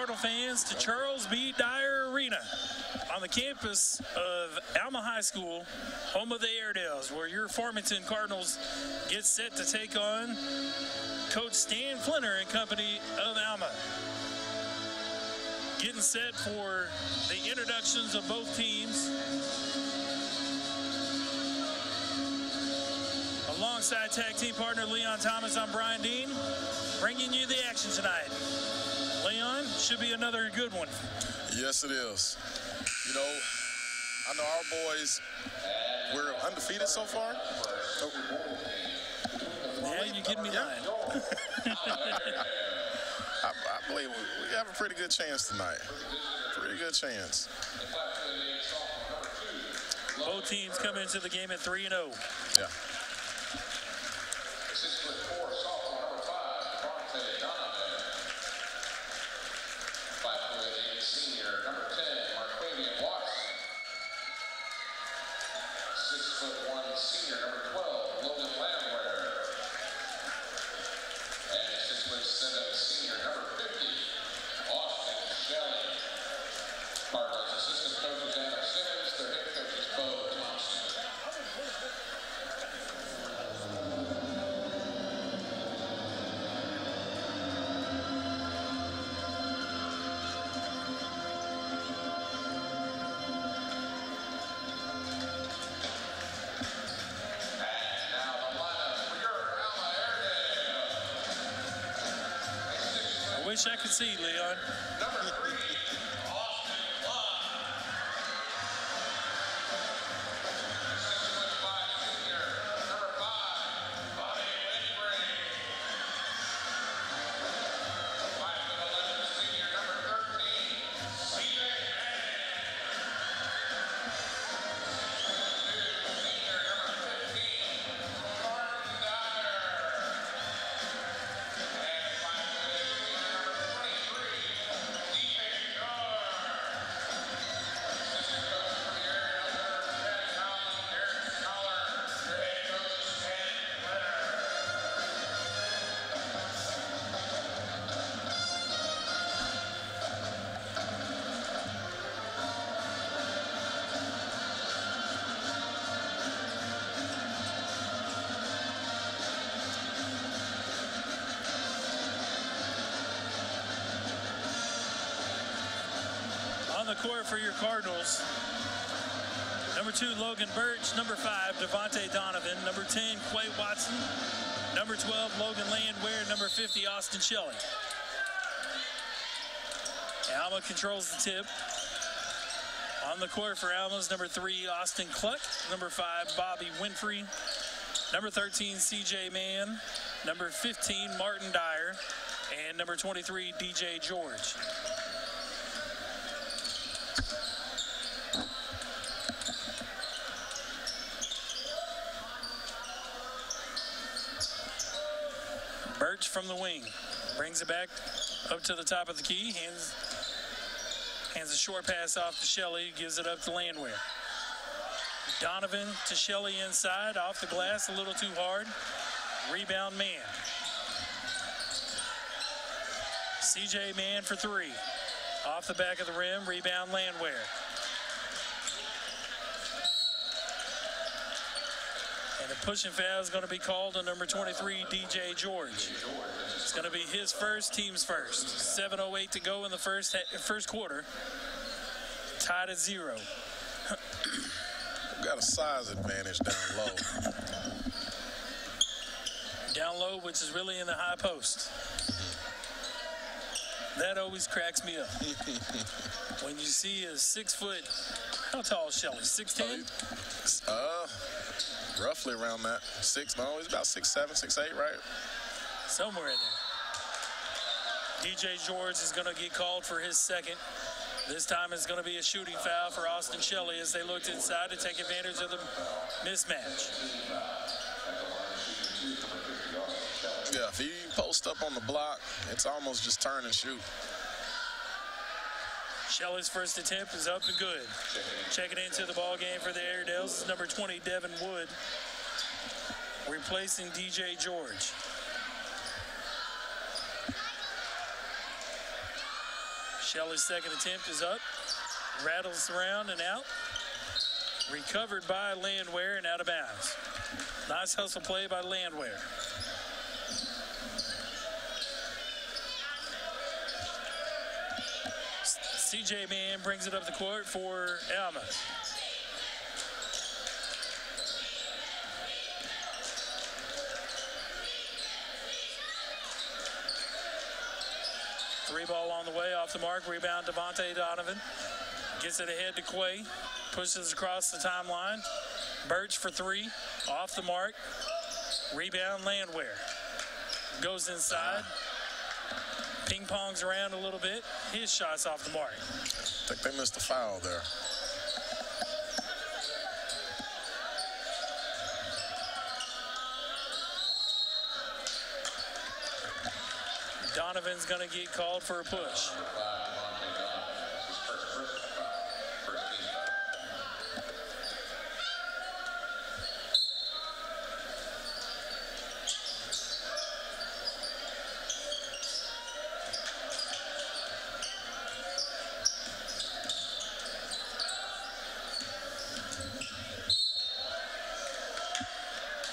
Cardinal fans to Charles B. Dyer Arena on the campus of Alma High School, home of the Airedales, where your Farmington Cardinals get set to take on Coach Stan Flinner and company of Alma. Getting set for the introductions of both teams. Alongside tag team partner Leon Thomas, I'm Brian Dean, bringing you the action tonight. Leon, should be another good one. Yes, it is. You know, I know our boys, we're undefeated so far. Yeah, you getting me lying. I believe we have a pretty good chance tonight. Pretty good chance. Both teams come into the game at 3-0. Yeah. I wish I could see, Leon. Number 3, On the court for your Cardinals, number 2, Logan Birch. Number 5, Devontae Donovan. Number 10, Quay Watson. Number 12, Logan Landwehr. Number 50, Austin Shelley. Alma controls the tip. On the court for Alma's number 3, Austin Cluck. Number 5, Bobby Winfrey. Number 13, CJ Mann. Number 15, Martin Dyer. And number 23, DJ George. Birch from the wing brings it back up to the top of the key, hands a short pass off to Shelley, gives it up to Landwehr. Donovan to Shelley inside, off the glass, a little too hard. Rebound Mann. CJ Mann for 3. Off the back of the rim, rebound Landwehr. And the pushing foul is going to be called on number 23, DJ George. It's going to be his first, team's first. 7:08 to go in the first quarter. Tied at 0. We've got a size advantage down low. Down low, which is really in the high post. That always cracks me up. When you see a 6 foot, how tall is Shelley? 6'10"? Roughly around that. He's about 6'7", 6'8", right? Somewhere in there. DJ George is going to get called for his second. This time it's going to be a shooting foul for Austin Shelley as they looked inside to take advantage of the mismatch. Yeah, if he posts up on the block, it's almost just turn and shoot. Shelley's first attempt is up and good. Checking into the ball game for the Airedales is number 20, Devin Wood, replacing DJ George. Shelley's second attempt is up. Rattles around and out. Recovered by Landwehr and out of bounds. Nice hustle play by Landwehr. CJ Mann brings it up the court for Alma. Three ball on the way, off the mark. Rebound, Devontae Donovan. Gets it ahead to Quay. Pushes across the timeline. Birch for three. Off the mark. Rebound, Landwehr. Goes inside. Ping-pongs around a little bit. His shot's off the mark. I think they missed a foul there. Donovan's going to get called for a push.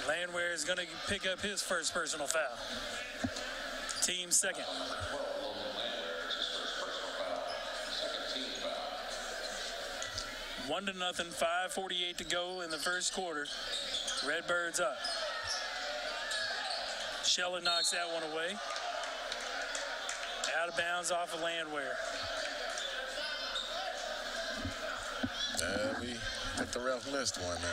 Landwehr is going to pick up his first personal foul. Team second. One to nothing, 5:48 to go in the first quarter. Redbirds up. Shelley knocks that one away. Out of bounds off of Landwehr. I think the ref missed one there.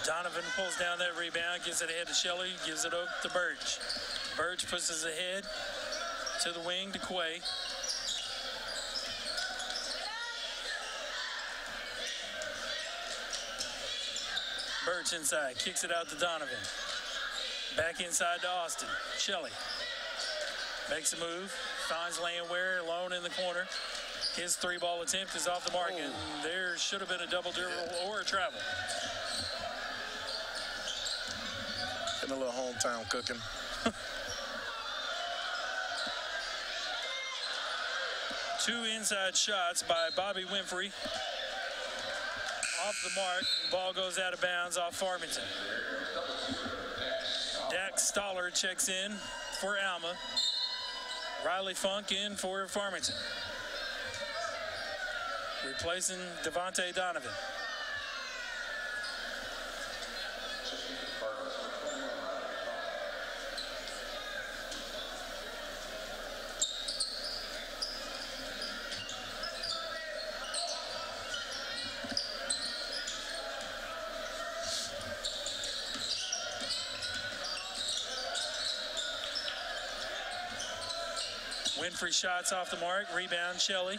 Donovan pulls down that rebound, gives it ahead to Shelley, gives it up to Birch. Birch pushes ahead to the wing to Quay. Birch inside, kicks it out to Donovan. Back inside to Austin. Shelley makes a move, finds Landwehr alone in the corner. His three-ball attempt is off the mark, and there should have been a double dribble or a travel. Getting a little hometown cooking. Two inside shots by Bobby Winfrey. Off the mark, ball goes out of bounds off Farmington. Dax Stoller checks in for Alma. Riley Funk in for Farmington. Replacing Devontae Donovan. Winfrey shots off the mark. Rebound, Shelley.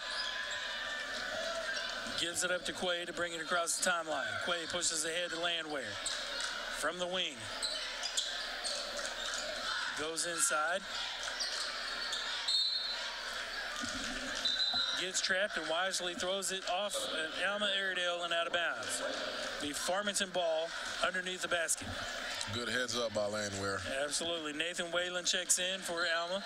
Gives it up to Quay to bring it across the timeline. Quay pushes ahead to Landwehr. From the wing. Goes inside. Gets trapped and wisely throws it off Alma Airedale and out of bounds. The Farmington ball underneath the basket. Good heads up by Landwehr. Absolutely. Nathan Whalen checks in for Alma.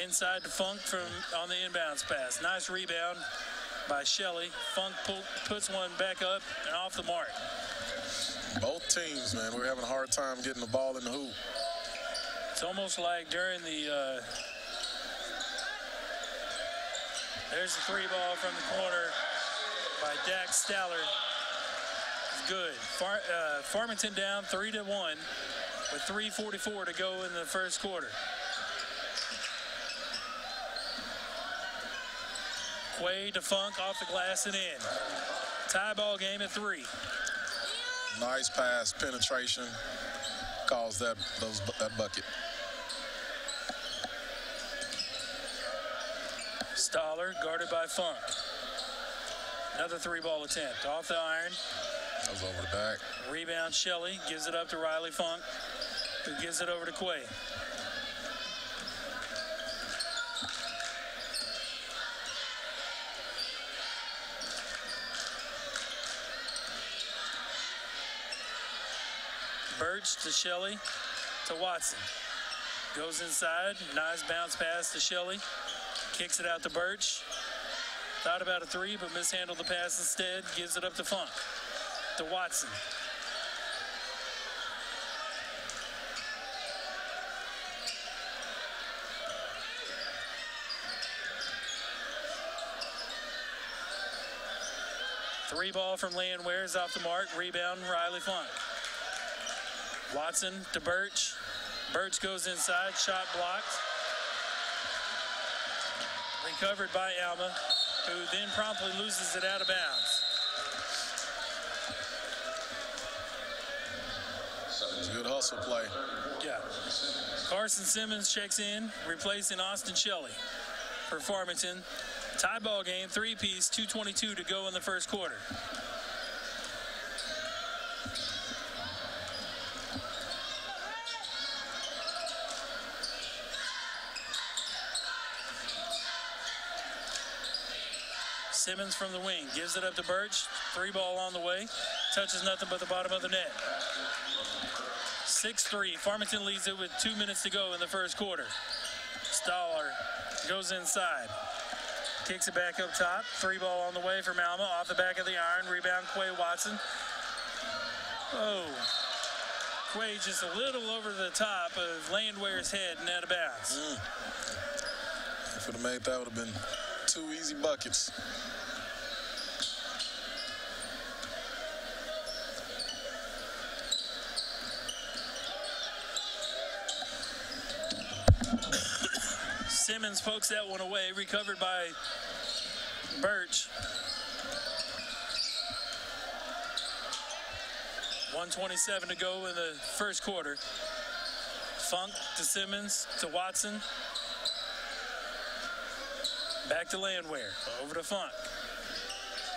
Inside to Funk on the inbounds pass. Nice rebound by Shelley. Funk puts one back up and off the mark. Both teams, man, we're having a hard time getting the ball in the hoop. It's almost like during the there's the three ball from the corner by Dax Stoller. It's good. Farmington down 3-1 with 3:44 to go in the first quarter. Quay to Funk off the glass and in. Tie ball game at 3. Nice pass, penetration. caused that bucket. Stoller guarded by Funk. Another 3-ball attempt. Off the iron. That was over the back. Rebound Shelley. Gives it up to Riley Funk, who gives it over to Quay. Birch to Shelley to Watson. Goes inside. Nice bounce pass to Shelley. Kicks it out to Birch. Thought about a 3, but mishandled the pass instead. Gives it up to Funk. To Watson. Three ball from Landwehr is off the mark. Rebound, Riley Funk. Watson to Birch. Birch goes inside. Shot blocked. Recovered by Alma, who then promptly loses it out of bounds. It's a good hustle play. Yeah. Carson Simmons checks in, replacing Austin Shelley for Farmington. Tie ball game, 3-piece, 2:22 to go in the first quarter. Simmons from the wing, gives it up to Birch. 3-ball on the way. Touches nothing but the bottom of the net. 6-3. Farmington leads it with 2 minutes to go in the first quarter. Stoller goes inside. Kicks it back up top. 3-ball on the way from Alma. Off the back of the iron. Rebound, Quay Watson. Oh. Quay just a little over the top of Landwehr's head and out of bounds. If it would have made that, would have been 2 easy buckets. Simmons pokes that one away, recovered by Birch. 1:27 to go in the first quarter. Funk to Simmons to Watson. Back to Landwehr. Over to Funk.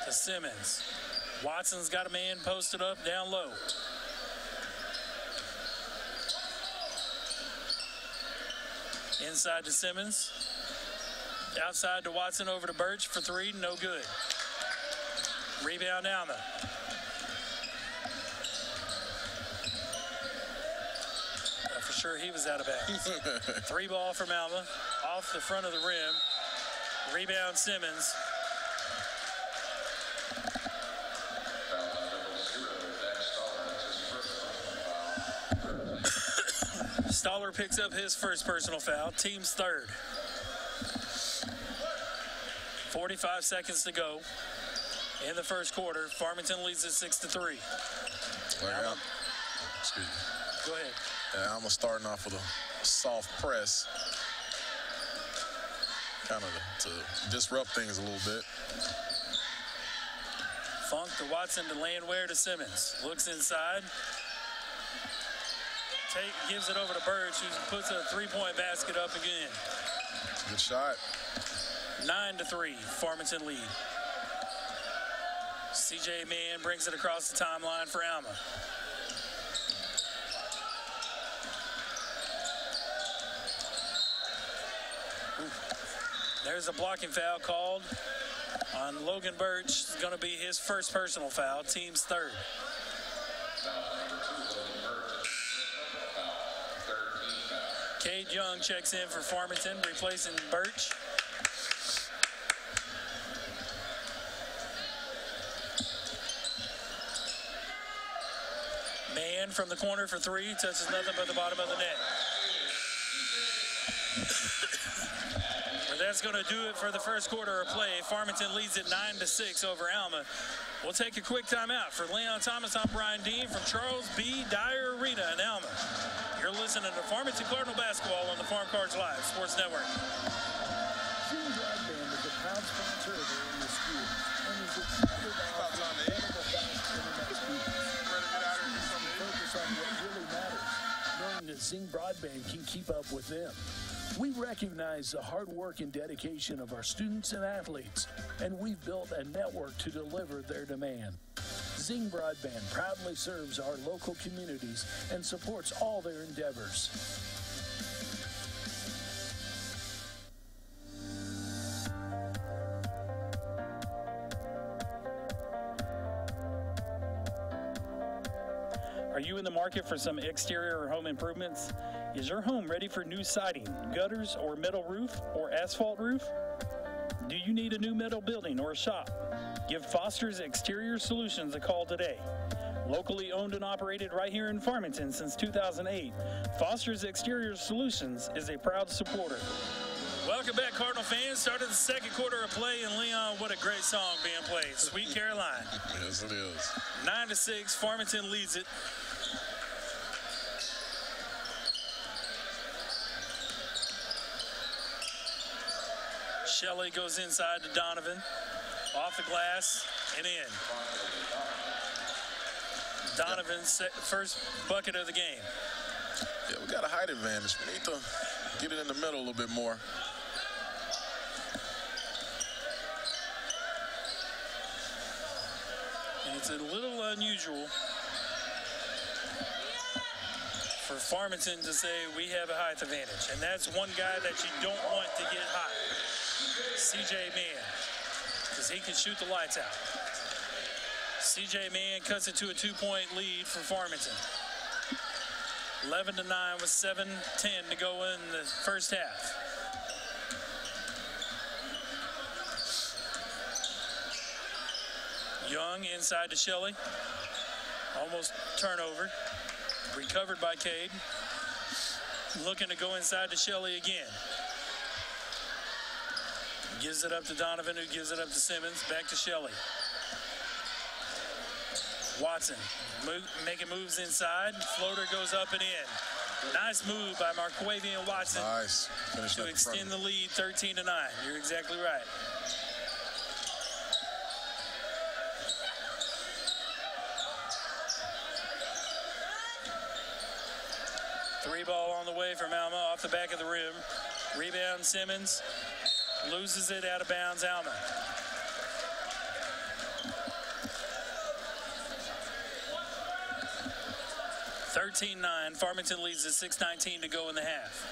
To Simmons. Watson's got a man posted up down low. Inside to Simmons. Outside to Watson, over to Birch for 3, no good. Rebound Alma. For sure he was out of bounds. 3-ball from Alma, off the front of the rim. Rebound Simmons. Stoller picks up his first personal foul, team's third. 45 seconds to go in the first quarter. Farmington leads at 6-3. Well, excuse me. Go ahead. Yeah, Alma starting off with a soft press, kind of to disrupt things a little bit. Funk to Watson to Landwehr to Simmons. Looks inside. Gives it over to Birch, who puts a 3-point basket up again. Good shot. 9-3, Farmington lead. CJ Mann brings it across the timeline for Alma. There's a blocking foul called on Logan Birch. It's going to be his first personal foul, team's third. Cade Young checks in for Farmington, replacing Birch. Mann from the corner for 3, touches nothing but the bottom of the net. That's going to do it for the first quarter of play. Farmington leads at 9-6 over Alma. We'll take a quick timeout. For Leon Thomas, I'm Brian Dean from Charles B. Dyer Arena in Alma. You're listening to Farmington Cardinal basketball on the Farm Cards Live Sports Network. June Broadband is a proud sponsor of area schools and is excited about the incredible fast internet speeds. Focus on what really matters, Broadband can keep up with them. We recognize the hard work and dedication of our students and athletes, and we've built a network to deliver their demand. Zing Broadband proudly serves our local communities and supports all their endeavors. Are you in the market for some exterior or home improvements? Is your home ready for new siding, gutters, or metal roof, or asphalt roof? Do you need a new metal building or a shop? Give Foster's Exterior Solutions a call today. Locally owned and operated right here in Farmington since 2008, Foster's Exterior Solutions is a proud supporter. Welcome back, Cardinal fans. Started the second quarter of play, and Leon, what a great song being played. Sweet Caroline. Yes, it is. 9-6, Farmington leads it. Shelley goes inside to Donovan. Off the glass and in. Donovan's first bucket of the game. Yeah, we got a height advantage. We need to get it in the middle a little bit more. And it's a little unusual for Farmington to say we have a height advantage. And that's one guy that you don't want to get hot. C.J. Mann, because he can shoot the lights out. C.J. Mann cuts it to a 2-point lead for Farmington. 11-9 with 7:10 to go in the first half. Young inside to Shelley. Almost turnover. Recovered by Cade. Looking to go inside to Shelley again. Gives it up to Donovan, who gives it up to Simmons. Back to Shelley. Watson making moves inside. Floater goes up and in. Nice move by Marquavian Watson. Nice. To extend the lead 13-9. You're exactly right. Three ball on the way from Alma off the back of the rim. Rebound Simmons. Loses it out of bounds, Alma. (13-9). Farmington leads at 6:19 to go in the half.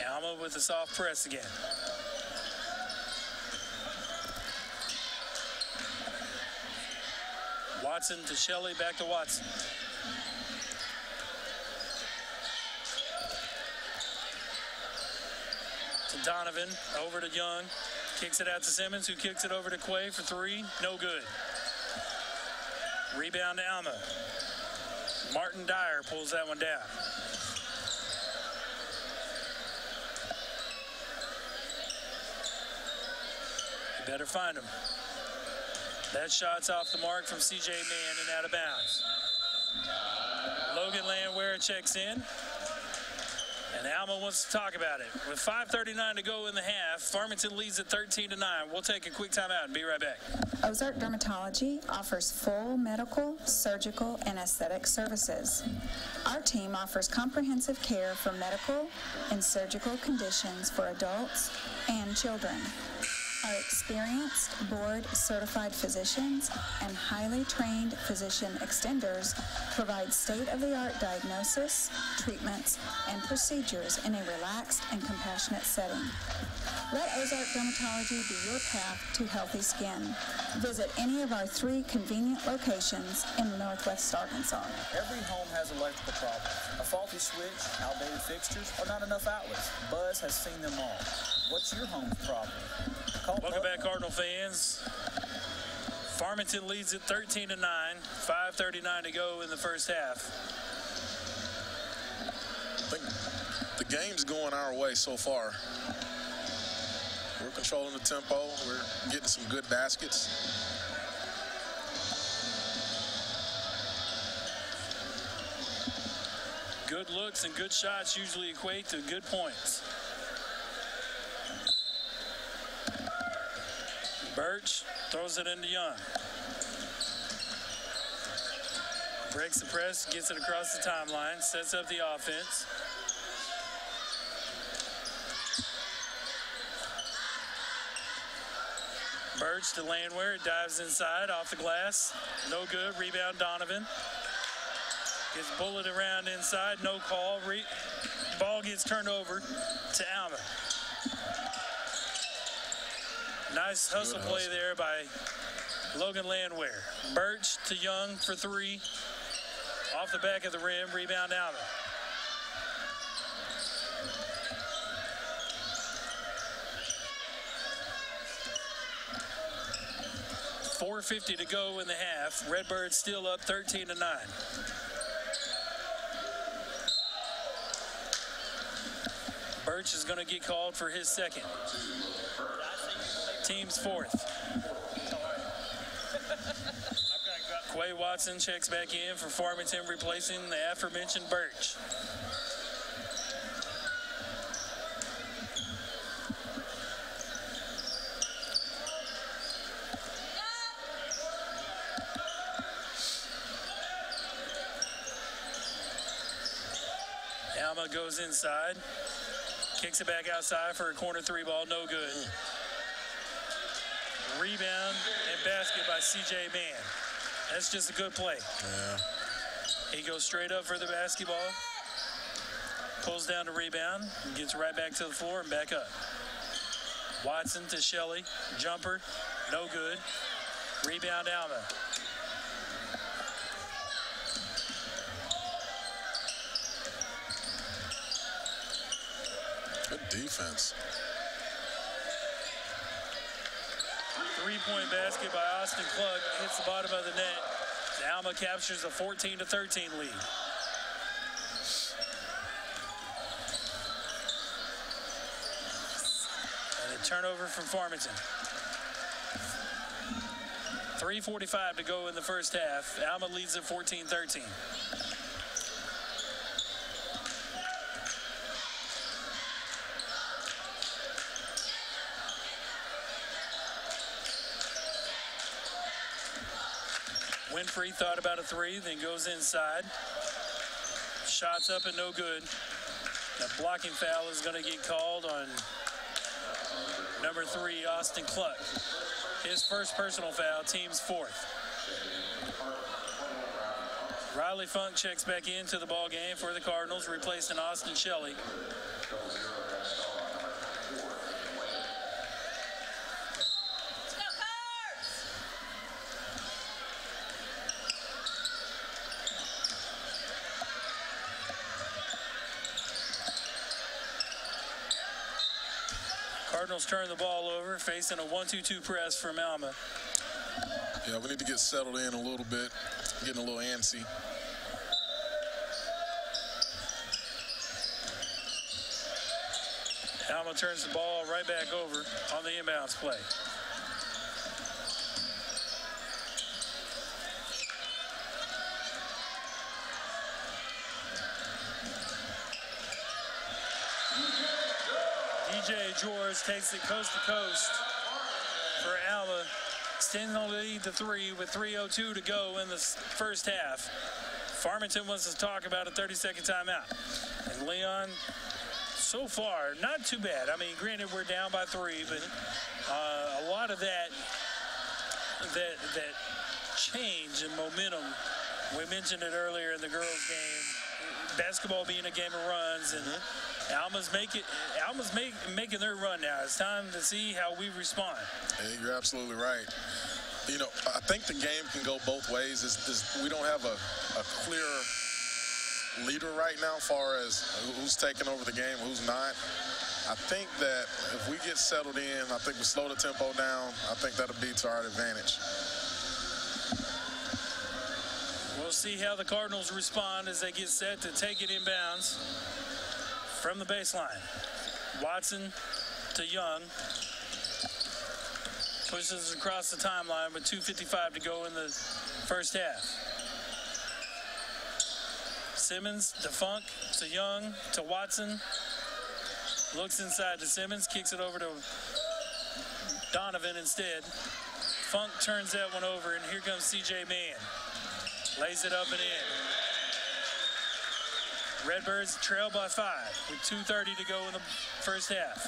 Alma with a soft press again. Watson to Shelley, back to Watson. To Donovan, over to Young, kicks it out to Simmons, who kicks it over to Quay for three, no good. Rebound to Alma. Martin Dyer pulls that one down. You better find him. That shot's off the mark from C.J. Mann and out of bounds. Logan Landwehr checks in. And Alma wants to talk about it. With 5:39 to go in the half, Farmington leads at 13-9. We'll take a quick timeout and be right back. Ozark Dermatology offers full medical, surgical, and aesthetic services. Our team offers comprehensive care for medical and surgical conditions for adults and children. Our experienced, board-certified physicians and highly trained physician extenders provide state-of-the-art diagnosis, treatments, and procedures in a relaxed and compassionate setting. Let Ozark Dermatology be your path to healthy skin. Visit any of our 3 convenient locations in Northwest Arkansas. Every home has electrical problems. A faulty switch, outdated fixtures, or not enough outlets. Buzz has seen them all. What's your home's problem? Welcome back, Cardinal fans. Farmington leads at 13-9. 5:39 to go in the first half. I think the game's going our way so far. We're controlling the tempo. We're getting some good baskets. Good looks and good shots usually equate to good points. Birch throws it into Young. Breaks the press, gets it across the timeline, sets up the offense. Birch to Landwehr, dives inside, off the glass. No good, rebound Donovan. Gets bulleted around inside, no call. Ball gets turned over to Alma. Nice hustle play there by Logan Landwehr. Birch to Young for three. Off the back of the rim, rebound Alma. .450 to go in the half. Redbirds still up 13-9. Birch is going to get called for his second. Team's fourth. Quay Watson checks back in for Farmington, replacing the aforementioned Birch. Alma goes inside, kicks it back outside for a corner three ball, no good. Rebound and basket by C.J. Mann. That's just a good play. Yeah. He goes straight up for the basketball, pulls down the rebound, gets right back to the floor and back up. Watson to Shelley, jumper, no good. Rebound Alma. Good defense. Three-point basket by Austin Cluck hits the bottom of the net. Alma captures a 14-13 lead. And a turnover from Farmington. 3:45 to go in the first half. Alma leads at 14-13. Winfrey thought about a three, then goes inside. Shots up and no good. The blocking foul is going to get called on number 3, Austin Cluck. His first personal foul, team's fourth. Riley Funk checks back into the ball game for the Cardinals, replacing Austin Shelley. Cardinals turn the ball over, facing a 1-2-2 press from Alma. Yeah, we need to get settled in a little bit, getting a little antsy. Alma turns the ball right back over on the inbounds play. DJ George takes it coast to coast for Alma, extending the lead to 3 with 3:02 to go in the first half. Farmington wants to talk about a 30-second timeout. And Leon, so far, not too bad. I mean, granted, we're down by 3, but a lot of that change in momentum, we mentioned it earlier in the girls' game, basketball being a game of runs, and Alma's making their run now. It's time to see how we respond. Hey, you're absolutely right. You know, I think the game can go both ways. We don't have a clear leader right now as far as who's taking over the game, who's not. I think that if we get settled in, I think we slow the tempo down. I think that'll be to our advantage. We'll see how the Cardinals respond as they get set to take it inbounds from the baseline. Watson to Young. Pushes across the timeline with 2:55 to go in the first half. Simmons to Funk to Young to Watson. Looks inside to Simmons, kicks it over to Donovan instead. Funk turns that one over, and here comes C.J. Mann. Lays it up and in. Redbirds trail by 5 with 2:30 to go in the first half.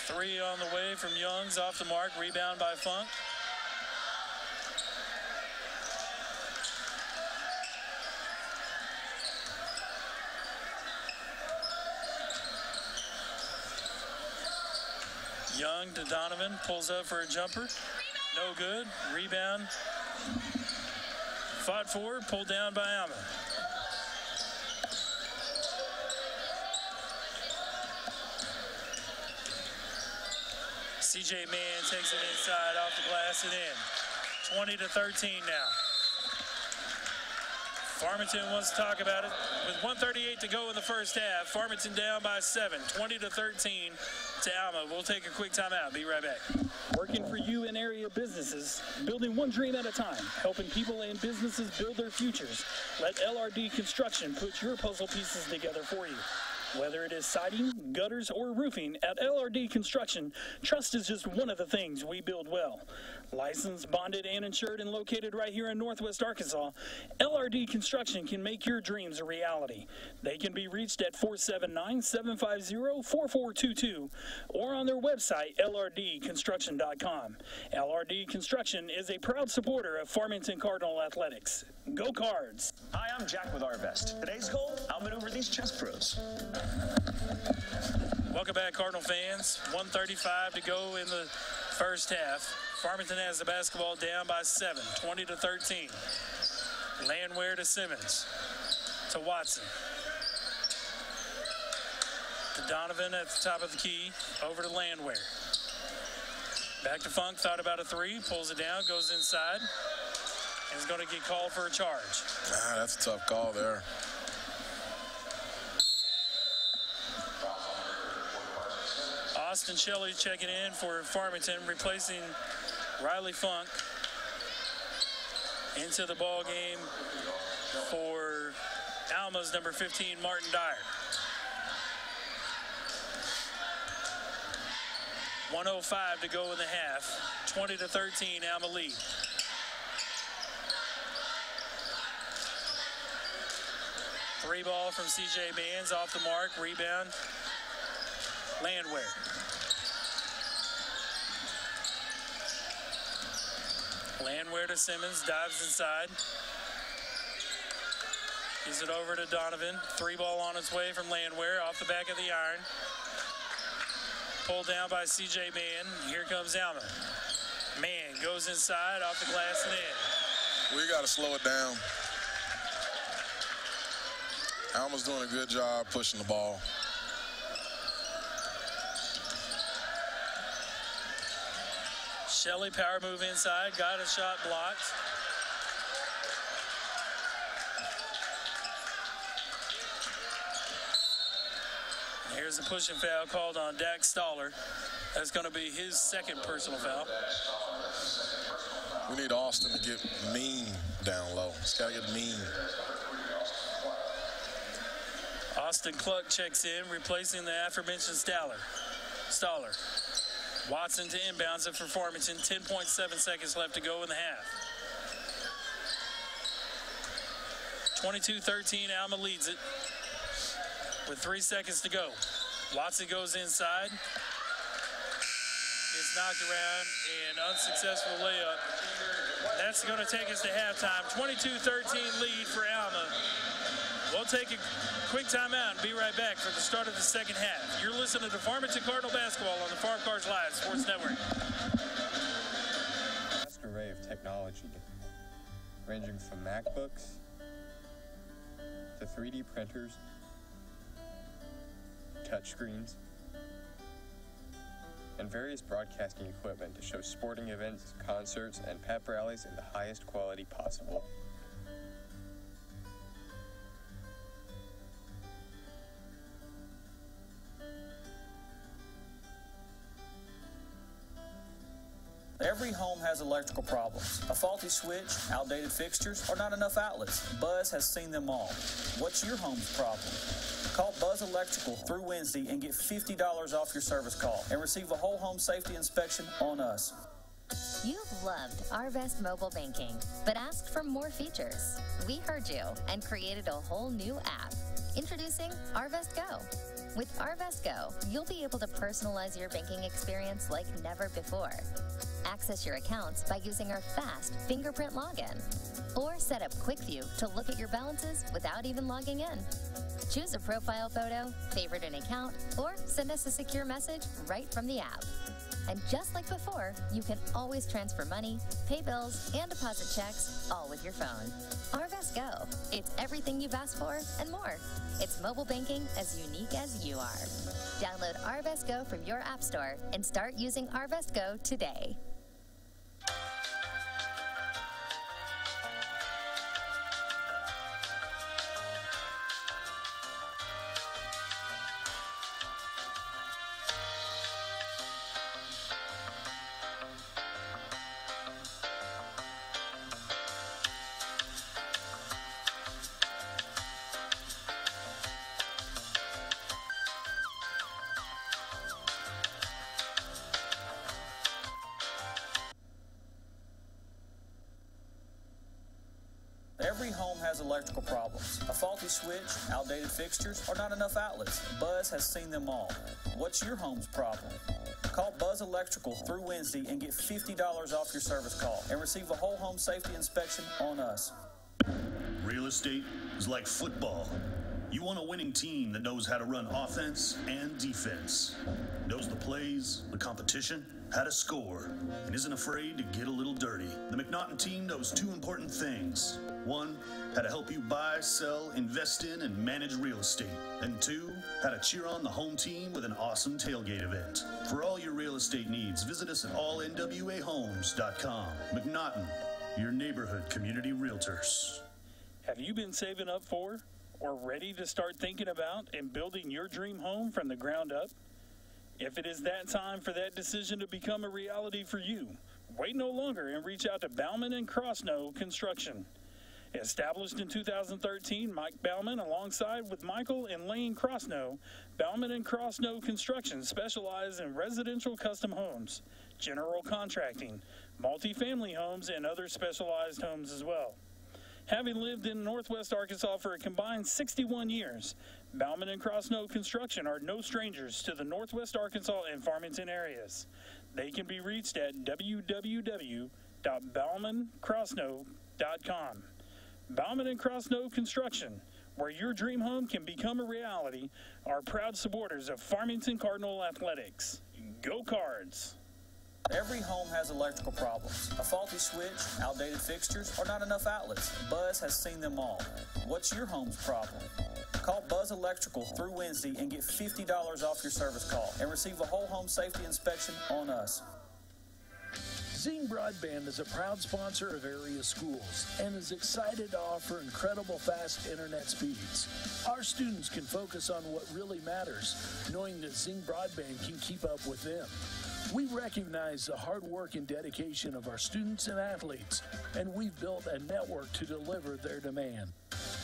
Three on the way from Young's off the mark. Rebound by Funk. Young to Donovan. Pulls up for a jumper. No good. Rebound. Fought for. Pulled down by Alma. CJ Mann takes it inside off the glass and in. 20-13 now. Farmington wants to talk about it. With 1:38 to go in the first half, Farmington down by 7, 20-13 to Alma. We'll take a quick timeout. Be right back. Working for you in area businesses, building one dream at a time, helping people and businesses build their futures. Let LRD Construction put your puzzle pieces together for you. Whether it is siding, gutters, or roofing, at LRD Construction, trust is just one of the things we build well. Licensed, bonded, and insured, and located right here in Northwest Arkansas, LRD Construction can make your dreams a reality. They can be reached at 479-750-4422 or on their website, lrdconstruction.com. LRD Construction is a proud supporter of Farmington Cardinal Athletics. Go Cards! Hi, I'm Jack with Arvest. Today's goal, outmaneuver these chess pros. Welcome back, Cardinal fans. 1:35 to go in the first half. Farmington has the basketball down by 7, 20-13. Landwehr to Simmons. To Watson. To Donovan at the top of the key. Over to Landwehr. Back to Funk. Thought about a three. Pulls it down. Goes inside. And is going to get called for a charge. That's a tough call there. Austin Shelley checking in for Farmington, replacing Riley Funk. Into the ball game for Alma's number 15, Martin Dyer. 1:05 to go in the half. 20-13, Alma lead. Three ball from CJ Manns off the mark. Rebound. Landwehr. Landwehr to Simmons. Dives inside. Gives it over to Donovan. Three ball on its way from Landwehr. Off the back of the iron. Pulled down by CJ Mann. Here comes Alma. Mann goes inside. Off the glass and in. We got to slow it down. Alma's doing a good job pushing the ball. Shelley, power move inside. Got a shot blocked. Here's a pushing foul called on Dax Stoller. That's going to be his second personal foul. We need Austin to get mean down low. He's got to get mean. Austin Cluck checks in, replacing the aforementioned Stoller. Watson to inbounds it for Farmington. 10.7 seconds left to go in the half. 22-13, Alma leads it with 3 seconds to go. Watson goes inside. Gets knocked around, and unsuccessful layup. That's going to take us to halftime. 22-13 lead for Alma. We'll take a quick timeout and be right back for the start of the second half. You're listening to Farmington Cardinal Basketball on the Farm Cars Live Sports Network. Vast array of technology, ranging from MacBooks to 3D printers, touchscreens, and various broadcasting equipment to show sporting events, concerts, and pep rallies in the highest quality possible. Every home has electrical problems. A faulty switch, outdated fixtures, or not enough outlets. Buzz has seen them all. What's your home's problem? Call Buzz Electrical through Wednesday and get $50 off your service call and receive a whole home safety inspection on us. You've loved Arvest mobile banking, but asked for more features. We heard you and created a whole new app. Introducing Arvest Go. With Arvest Go, you'll be able to personalize your banking experience like never before. Access your accounts by using our fast fingerprint login. Or set up Quick View to look at your balances without even logging in. Choose a profile photo, favorite an account, or send us a secure message right from the app. And just like before, you can always transfer money, pay bills, and deposit checks, all with your phone. Arvest Go. It's everything you've asked for and more. It's mobile banking as unique as you are. Download Arvest Go from your app store and start using Arvest Go today. Every home has electrical problems. A faulty switch, outdated fixtures, or not enough outlets. Buzz has seen them all. What's your home's problem? Call Buzz Electrical through Wednesday and get $50 off your service call and receive a whole home safety inspection on us. Real estate is like football. You want a winning team that knows how to run offense and defense, knows the plays, the competition, how to score, and isn't afraid to get a little dirty. The McNaughton team knows two important things. One, how to help you buy, sell, invest in, and manage real estate. And two, how to cheer on the home team with an awesome tailgate event. For all your real estate needs, visit us at allnwahomes.com. McNaughton, your neighborhood community realtors. Have you been saving up for or ready to start thinking about and building your dream home from the ground up? If it is that time for that decision to become a reality for you, wait no longer and reach out to Bauman and Crossnow Construction. Established in 2013, Mike Bauman, alongside with Michael and Lane Crossnow, Bauman and Crossnow Construction specialize in residential custom homes, general contracting, multifamily homes, and other specialized homes as well. Having lived in Northwest Arkansas for a combined 61 years, Bauman and Crossnow Construction are no strangers to the Northwest Arkansas and Farmington areas. They can be reached at www.baumancrossnow.com. Bauman and Crossnow Construction, where your dream home can become a reality, are proud supporters of Farmington Cardinal Athletics. Go Cards! Every home has electrical problems. A faulty switch, outdated fixtures, or not enough outlets. Buzz has seen them all. What's your home's problem? Call Buzz Electrical through Wednesday and get $50 off your service call and receive a whole home safety inspection on us. Zing Broadband is a proud sponsor of area schools and is excited to offer incredible fast internet speeds. Our students can focus on what really matters, knowing that Zing Broadband can keep up with them. We recognize the hard work and dedication of our students and athletes, and we've built a network to deliver their demand.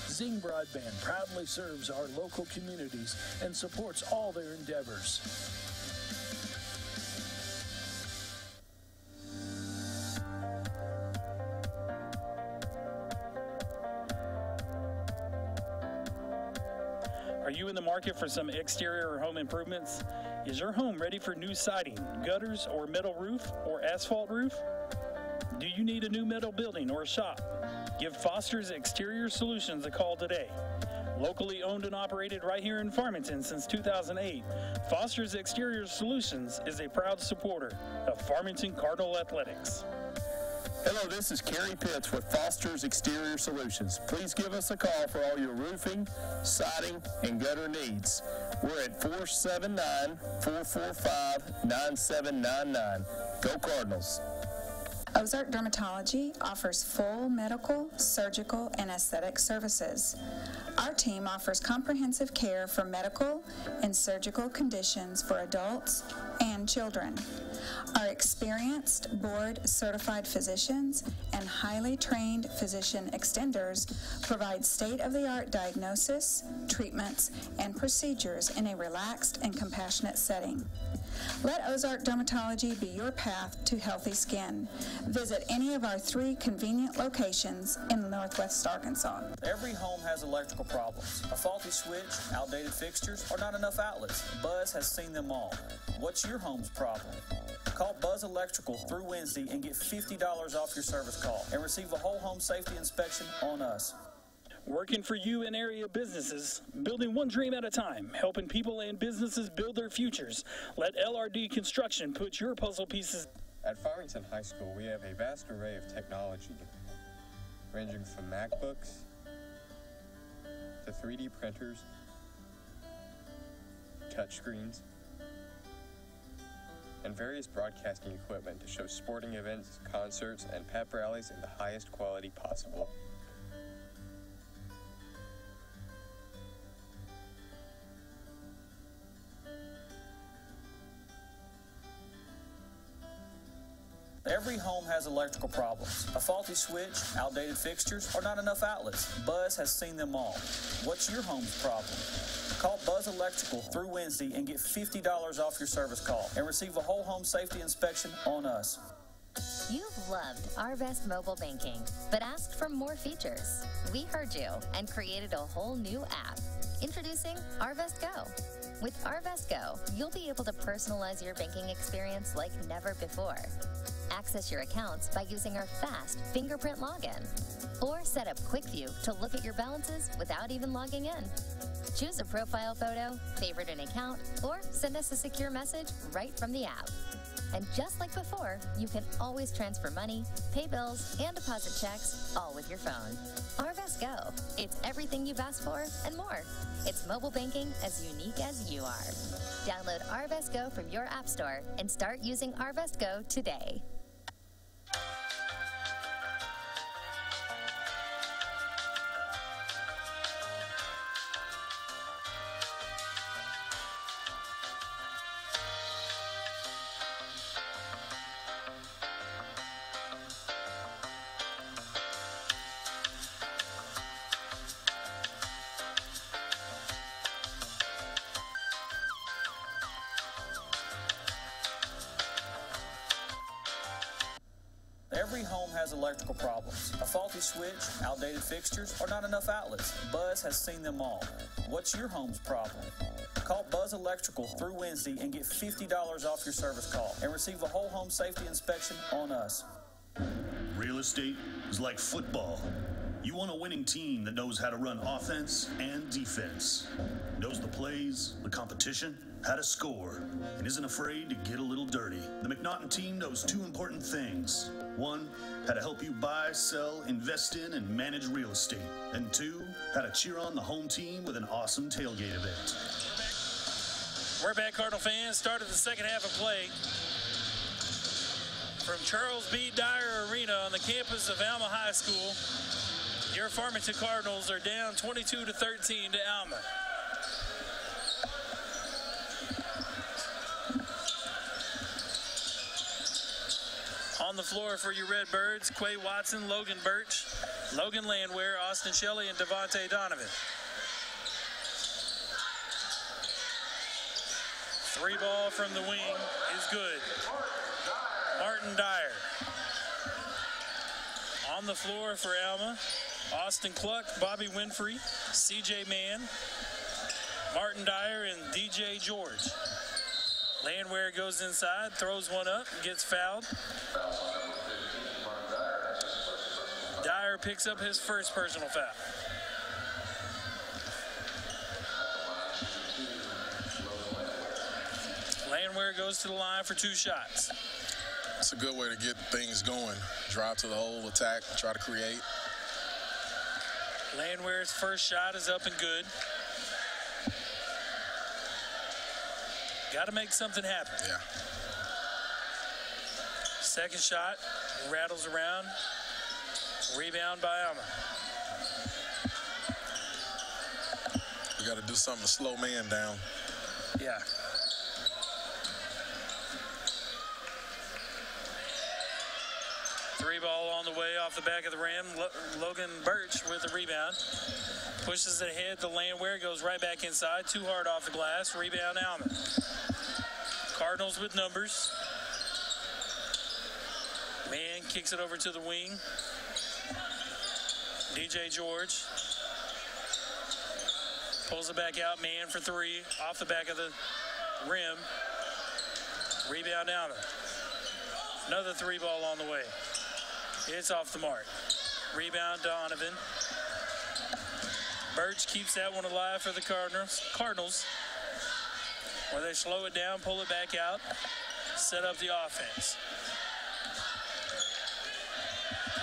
Zing Broadband proudly serves our local communities and supports all their endeavors. Are you in the market for some exterior or home improvements? Is your home ready for new siding, gutters, or metal roof, or asphalt roof? Do you need a new metal building or a shop? Give Foster's Exterior Solutions a call today. Locally owned and operated right here in Farmington since 2008, Foster's Exterior Solutions is a proud supporter of Farmington Cardinal Athletics. Hello, this is Kerry Pitts with Foster's Exterior Solutions. Please give us a call for all your roofing, siding, and gutter needs. We're at 479-445-9799. Go Cardinals. Ozark Dermatology offers full medical, surgical, and aesthetic services. Our team offers comprehensive care for medical and surgical conditions for adults and children. Our experienced, board-certified physicians and highly trained physician extenders provide state-of-the-art diagnosis, treatments, and procedures in a relaxed and compassionate setting. Let Ozark Dermatology be your path to healthy skin. Visit any of our 3 convenient locations in Northwest Arkansas. Every home has electrical problems. A faulty switch, outdated fixtures, or not enough outlets. Buzz has seen them all. What's your home's problem? Call Buzz Electrical through Wednesday and get $50 off your service call and receive a whole home safety inspection on us. Working for you and area businesses, building one dream at a time, helping people and businesses build their futures. Let LRD Construction put your puzzle pieces. At Farmington High School, we have a vast array of technology, ranging from MacBooks to 3D printers, touchscreens, and various broadcasting equipment to show sporting events, concerts, and pep rallies in the highest quality possible. Every home has electrical problems. A faulty switch, outdated fixtures, or not enough outlets. Buzz has seen them all. What's your home's problem? Call Buzz Electrical through Wednesday and get $50 off your service call and receive a whole home safety inspection on us. You've loved Arvest mobile banking, but asked for more features. We heard you and created a whole new app. Introducing Arvest Go. With Arvest Go, you'll be able to personalize your banking experience like never before. Access your accounts by using our fast fingerprint login. Or set up Quick View to look at your balances without even logging in. Choose a profile photo, favorite an account, or send us a secure message right from the app. And just like before, you can always transfer money, pay bills, and deposit checks, all with your phone. Arvest Go. It's everything you've asked for and more. It's mobile banking as unique as you are. Download Arvest Go from your app store and start using Arvest Go today. Every home has electrical problems. A faulty switch, outdated fixtures, or not enough outlets. Buzz has seen them all. What's your home's problem? Call Buzz Electrical through Wednesday and get $50 off your service call and receive a whole home safety inspection on us. Real estate is like football. You want a winning team that knows how to run offense and defense, knows the plays, the competition, how to score, and isn't afraid to get a little dirty. The McNaughton team knows 2 important things. 1, how to help you buy, sell, invest in, and manage real estate. And 2, how to cheer on the home team with an awesome tailgate event. We're back, Cardinal fans. Started the second half of play from Charles B. Dyer Arena on the campus of Alma High School. Your Farmington Cardinals are down 22-13 to Alma. On the floor for your Redbirds, Quay Watson, Logan Birch, Logan Landwehr, Austin Shelley, and Devontae Donovan. 3 ball from the wing is good. Martin Dyer. On the floor for Alma, Austin Cluck, Bobby Winfrey, CJ Mann, Martin Dyer, and DJ George. Landwehr goes inside, throws one up, gets fouled. Dyer picks up his first personal foul. Landwehr goes to the line for 2 shots. It's a good way to get things going. Drive to the hole, attack, try to create. Landwehr's first shot is up and good. Got to make something happen. Yeah. Second shot, rattles around. Rebound by Alma. We got to do something to slow man down. Yeah. Three ball on the way off the back of the rim. Logan Birch with the rebound. Pushes it ahead to Landwehr. Goes right back inside. Too hard off the glass. Rebound Alma. Cardinals with numbers. Man kicks it over to the wing. DJ George pulls it back out. Man for three. Off the back of the rim. Rebound Alma. Another three ball on the way. It's off the mark. Rebound Donovan. Birch keeps that one alive for the Cardinals. Where they slow it down, pull it back out, set up the offense.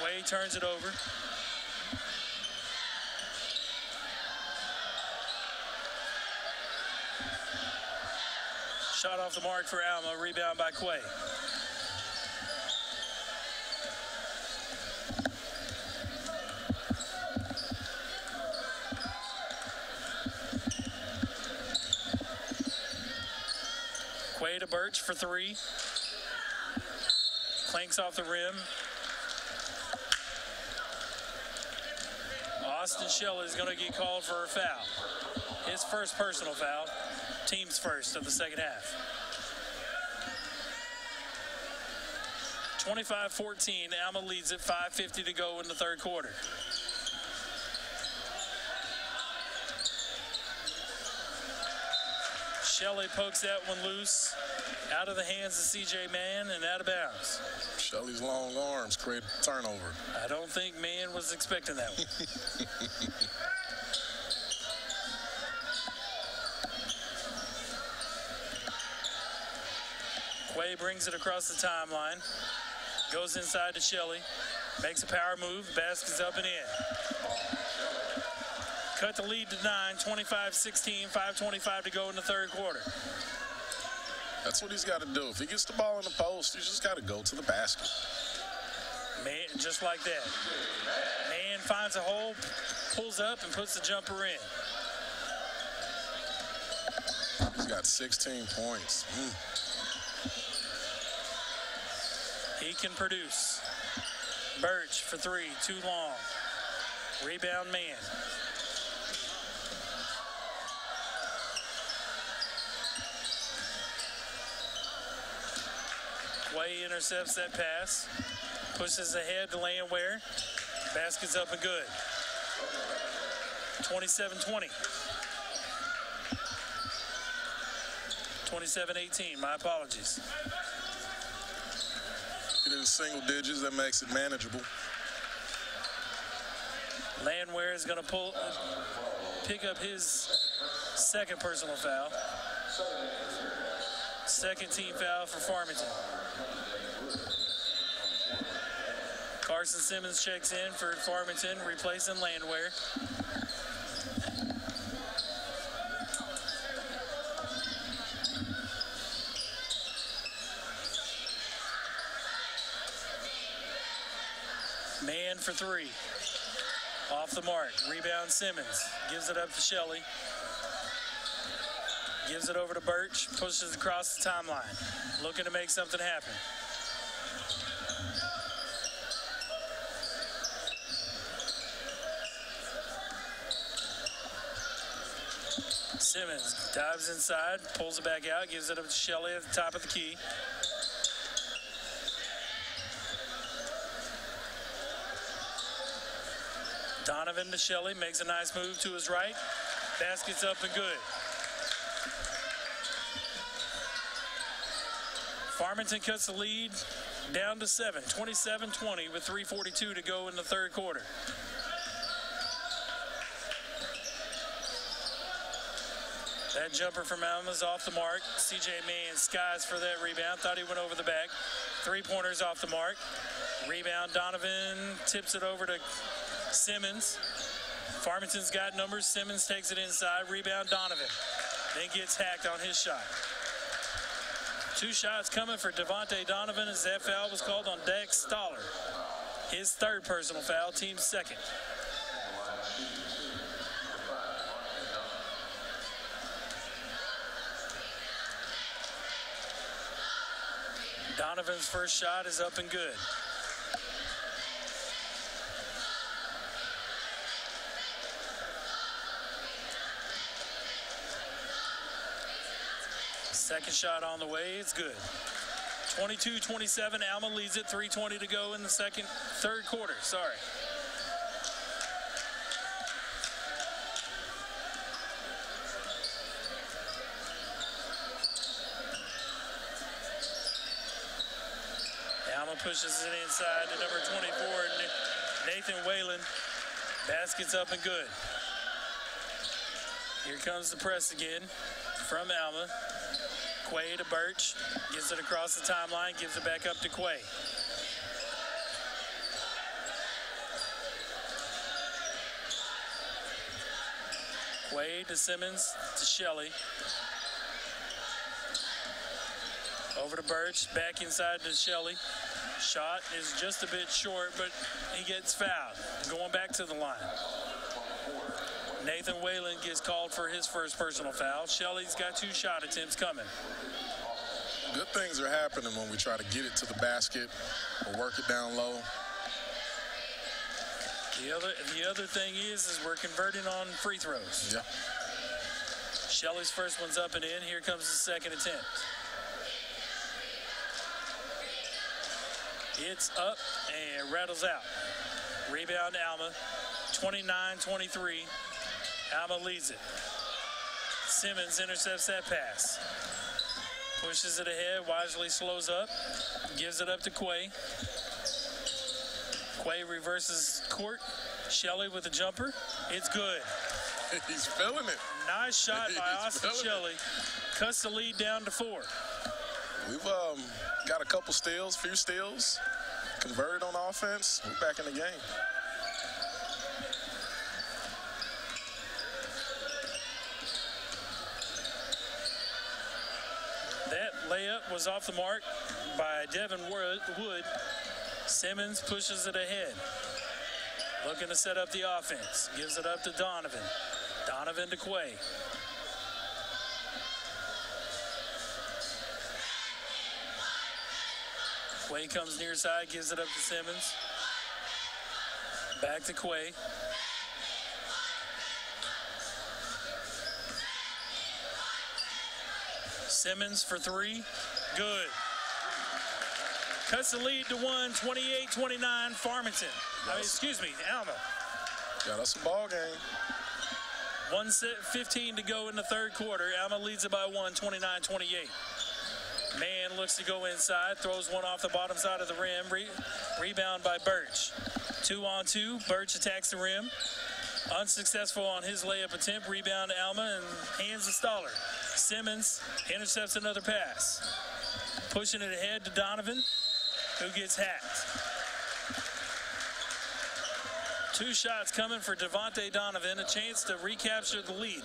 Quay turns it over. Shot off the mark for Alma. Rebound by Quay. Quay to Birch for three. Clanks off the rim. Austin Shelley is going to get called for a foul. His first personal foul. Team's first of the second half. 25-14. Alma leads it. 5:50 to go in the third quarter. Shelley pokes that one loose. Out of the hands of C.J. Mann and out of bounds. Shelley's long arms create a turnover. I don't think Mann was expecting that one. Quay brings it across the timeline. Goes inside to Shelley. Makes a power move. Basket's up and in. Cut the lead to 9. 25-16. 5:25 to go in the third quarter. That's what he's got to do. If he gets the ball in the post, he's just got to go to the basket. Man, just like that. Man finds a hole, pulls up, and puts the jumper in. He's got 16 points. He can produce. Birch for three, too long. Rebound Man. Quay intercepts that pass. Pushes ahead to Landwehr. Basket's up and good. 27-20. 27-18. My apologies. Get in single digits. That makes it manageable. Landwehr is going to pick up his second personal foul. Second team foul for Farmington. Carson Simmons checks in for Farmington, replacing Landwehr. Man for three. Off the mark. Rebound Simmons. Gives it up to Shelley. Gives it over to Birch. Pushes across the timeline. Looking to make something happen. Simmons dives inside, pulls it back out, gives it up to Shelley at the top of the key. Donovan to Shelley, makes a nice move to his right. Basket's up and good. Farmington cuts the lead down to 7, 27-20 with 3:42 to go in the third quarter. That jumper from Alma's off the mark. C.J. Mann skies for that rebound. Thought he went over the back. Three-pointers off the mark. Rebound, Donovan tips it over to Simmons. Farmington's got numbers. Simmons takes it inside. Rebound, Donovan. Then gets hacked on his shot. 2 shots coming for Devontae Donovan as that foul was called on Dex Stoller. His 3rd personal foul, team's 2nd. Donovan's first shot is up and good. Second shot on the way, it's good. 22-27, Alma leads it, 3:20 to go in the third quarter, sorry. Alma pushes it inside to number 24, Nathan Whalen. Basket's up and good. Here comes the press again from Alma. Quay to Birch, gets it across the timeline, gives it back up to Quay. Quay to Simmons to Shelley. Over to Birch, back inside to Shelley. Shot is just a bit short, but he gets fouled. Going back to the line. Nathan Whalen gets called for his first personal foul. Shelley's got 2 shot attempts coming. Good things are happening when we try to get it to the basket or work it down low. The other thing is we're converting on free throws. Yeah. Shelley's first one's up and in. Here comes the second attempt. It's up and rattles out. Rebound Alma, 29-23. Alma leads it. Simmons intercepts that pass. Pushes it ahead, wisely slows up. Gives it up to Quay. Quay reverses court. Shelley with a jumper. It's good. He's feeling it. Nice shot by Austin Shelley. Cuts the lead down to 4. We've got a couple steals, few steals. Converted on offense. We're back in the game. That layup was off the mark by Devin Wood. Simmons pushes it ahead. Looking to set up the offense. Gives it up to Donovan. Donovan to Quay. Quay comes near side, gives it up to Simmons. Back to Quay. Simmons for 3. Good. Cuts the lead to 1, 28-29, Farmington. Alma. Got us a ball game. 1:15 to go in the third quarter. Alma leads it by 1, 29-28. Man looks to go inside, throws one off the bottom side of the rim. Rebound by Birch. 2-on-2. Birch attacks the rim. Unsuccessful on his layup attempt. Rebound Alma and hands to Stoller. Simmons intercepts another pass. Pushing it ahead to Donovan, who gets hacked. 2 shots coming for Devontae Donovan, a chance to recapture the lead.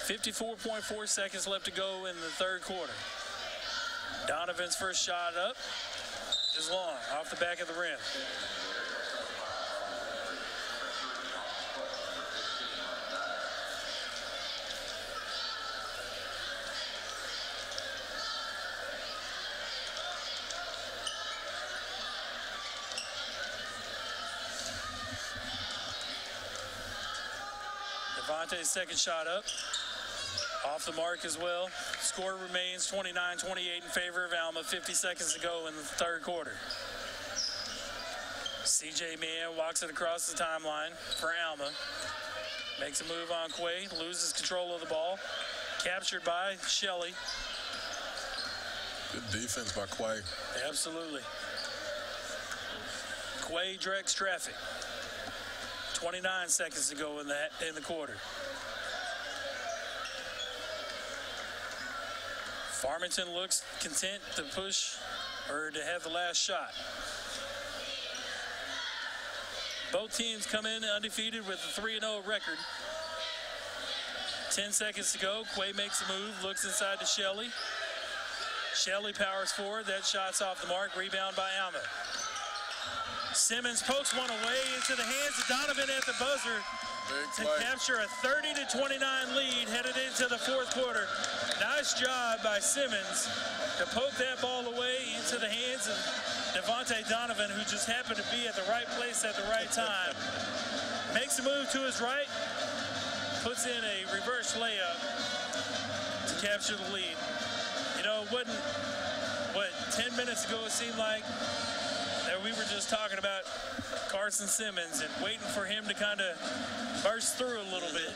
.4 seconds left to go in the third quarter. Donovan's first shot up is long, off the back of the rim. Devontae's second shot up. Off the mark as well. Score remains 29-28 in favor of Alma. 50 seconds to go in the third quarter. CJ Mann walks it across the timeline for Alma. Makes a move on Quay. Loses control of the ball. Captured by Shelley. Good defense by Quay. Absolutely. Quay directs traffic. 29 seconds to go in the quarter. Farmington looks content to push or to have the last shot. Both teams come in undefeated with a 3-0 record. 10 seconds to go. Quay makes a move, looks inside to Shelley. Shelley powers forward. That shot's off the mark. Rebound by Alma. Simmons pokes one away into the hands of Donovan at the buzzer to capture a 30-29 lead headed into the fourth quarter. Nice job by Simmons to poke that ball away into the hands of Devontae Donovan, who just happened to be at the right place at the right time. Makes a move to his right, puts in a reverse layup to capture the lead. You know, it wasn't, 10 minutes ago it seemed like that we were just talking about Carson Simmons and waiting for him to kind of burst through a little bit.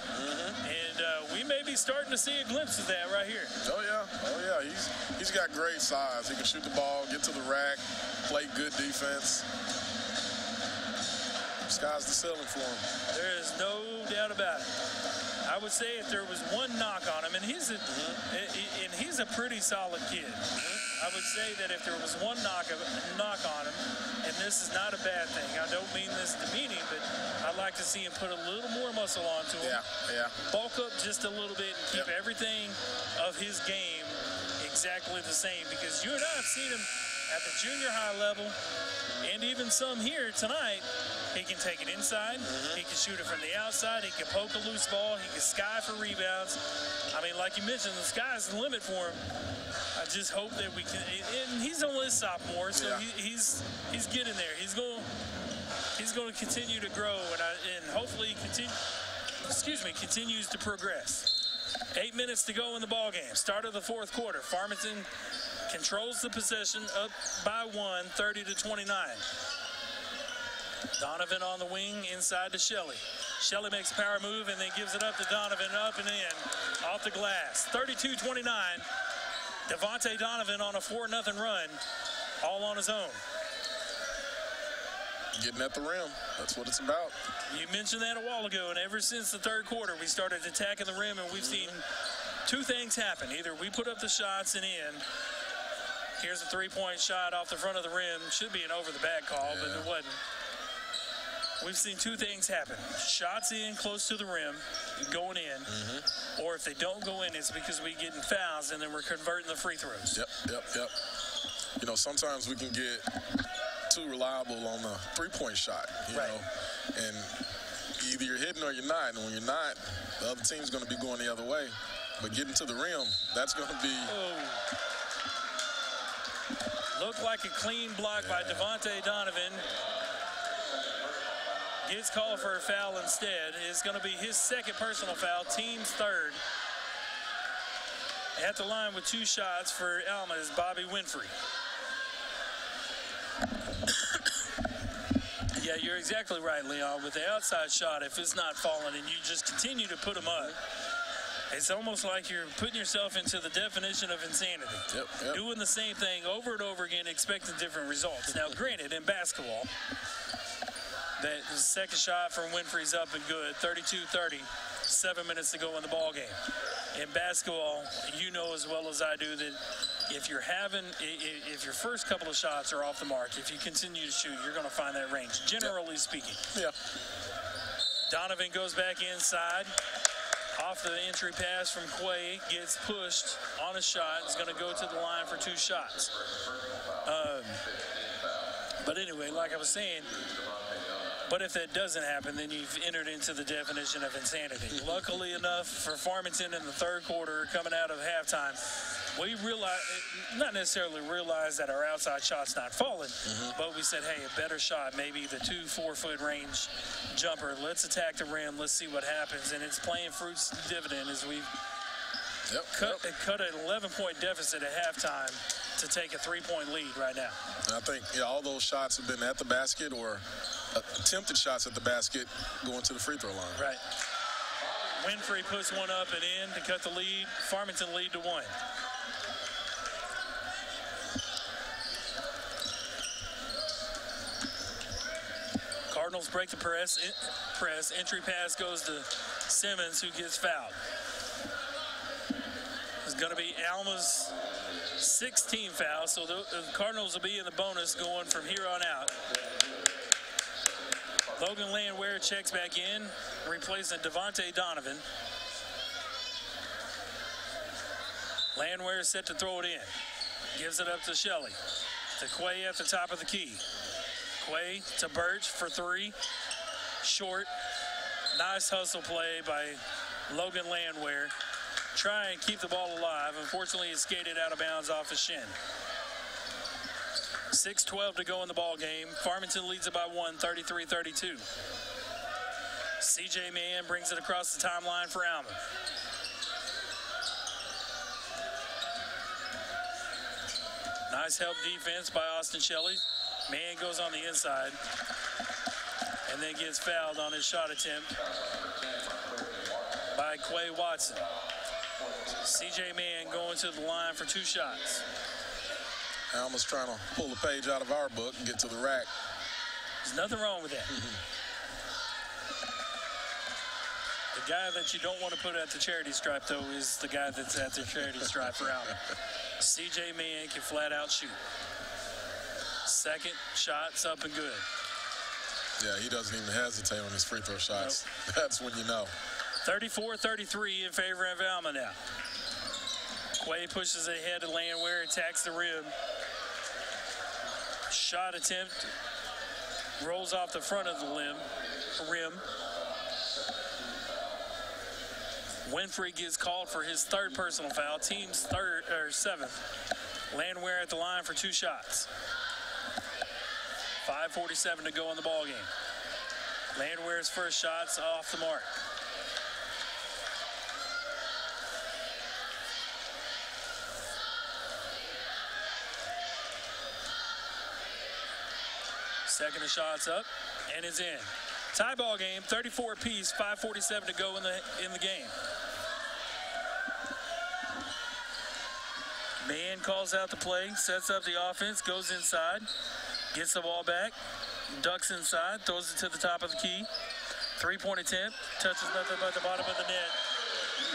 And we may be starting to see a glimpse of that right here. Oh, yeah. He's got great size. He can shoot the ball, get to the rack, play good defense. Sky's the ceiling for him. There is no doubt about it. I would say if there was one knock on him, and he's a pretty solid kid. I would say that if there was one knock on him, and this is not a bad thing. I don't mean this demeaning, but I'd like to see him put a little more muscle onto him. Yeah. Bulk up just a little bit and keep everything of his game exactly the same, because you and I have seen him at the junior high level and even some here tonight. He can take it inside. He can shoot it from the outside. He can poke a loose ball. He can sky for rebounds. I mean, like you mentioned, the sky's the limit for him. I just hope that we can. And he's only a sophomore, so he's getting there. He's going to continue to grow, and hopefully continues to progress. 8 minutes to go in the ball game. Start of the fourth quarter. Farmington controls the possession, up by 1, 30-29. Donovan on the wing, inside to Shelley. Shelley makes a power move and then gives it up to Donovan, up and in, off the glass. 32-29. Devontae Donovan on a 4-0 run, all on his own. Getting at the rim, that's what it's about. You mentioned that a while ago, and ever since the third quarter, we started attacking the rim, and we've seen two things happen. Either we put up the shots and in. Here's a three-point shot off the front of the rim. Should be an over-the-back call, but it wasn't. We've seen two things happen. Shots in close to the rim, going in, or if they don't go in, it's because we get in fouls and then we're converting the free throws. Yep. You know, sometimes we can get too reliable on the three-point shot, you know, and either you're hitting or you're not, and when you're not, the other team's going to be going the other way. But getting to the rim, that's going to be... Looked like a clean block by Devontae Donovan. Gets called for a foul instead. It's going to be his second personal foul, team's third. At the line with two shots for Alma is Bobby Winfrey. Yeah, you're exactly right, Leon. With the outside shot, if it's not falling and you just continue to put them up, it's almost like you're putting yourself into the definition of insanity. Yep. Doing the same thing over and over again, expecting different results. Now, granted, in basketball, that the second shot from Winfrey's up and good, 32-30, 7 minutes to go in the ball game. In basketball, you know as well as I do that if your first couple of shots are off the mark, if you continue to shoot, you're going to find that range, generally speaking. Yeah. Donovan goes back inside. Off the entry pass from Quay, gets pushed on a shot. Is going to go to the line for two shots. But anyway, like I was saying, but if that doesn't happen, then you've entered into the definition of insanity. Luckily enough for Farmington in the third quarter, coming out of halftime, we not necessarily realized that our outside shot's not falling, but we said, hey, a better shot, maybe the 2-4-foot range jumper. Let's attack the rim. Let's see what happens. And it's playing fruits dividend as we've cut an 11-point deficit at halftime to take a 3-point lead right now. I think all those shots have been at the basket or attempted shots at the basket going to the free throw line. Right. Winfrey puts one up and in to cut the lead. Farmington lead to 1. Cardinals break the press. Entry pass goes to Simmons, who gets fouled. It's going to be Alma's 16th foul, so the Cardinals will be in the bonus going from here on out. Logan Landwehr checks back in, replacing Devontae Donovan. Landwehr is set to throw it in. Gives it up to Shelley. To Quay at the top of the key. Quay to Birch for three. Short. Nice hustle play by Logan Landwehr. Try and keep the ball alive. Unfortunately, it skated out of bounds off his shin. 6:12 to go in the ball game. Farmington leads it by 1, 33-32. CJ Mann brings it across the timeline for Alma. Nice help defense by Austin Shelley. Mann goes on the inside and then gets fouled on his shot attempt by Quay Watson. CJ Mann going to the line for 2 shots. Alma's trying to pull the page out of our book and get to the rack. There's nothing wrong with that. The guy that you don't want to put at the charity stripe, though, is the guy that's at the charity stripe for Alma. CJ Mann can flat out shoot. Second shot's up and good. Yeah, he doesn't even hesitate on his free throw shots. Nope. That's when you know. 34-33 in favor of Alma now. Quay pushes ahead to Landwehr, attacks the rim. Shot attempt rolls off the front of the rim. Winfrey gets called for his 3rd personal foul, team's 7th. Landwehr at the line for 2 shots. 5:47 to go in the ball game. Landwehr's first shot's off the mark. Second shot's up and it's in. Tie ball game, 34 apiece, 5:47 to go in the game. Mann calls out the play, sets up the offense, goes inside, gets the ball back, ducks inside, throws it to the top of the key. 3-point attempt, touches nothing but the bottom of the net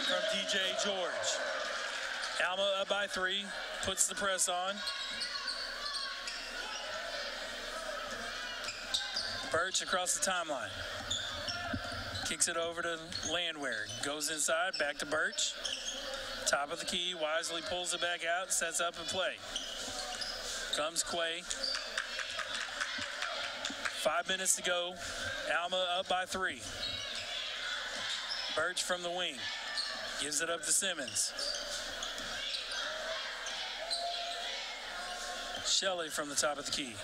from DJ George. Alma up by 3, puts the press on. Birch across the timeline. Kicks it over to Landwehr. Goes inside, back to Birch. Top of the key, wisely pulls it back out, sets up and play. Comes Quay. 5 minutes to go. Alma up by 3. Birch from the wing. Gives it up to Simmons. Shelley from the top of the key.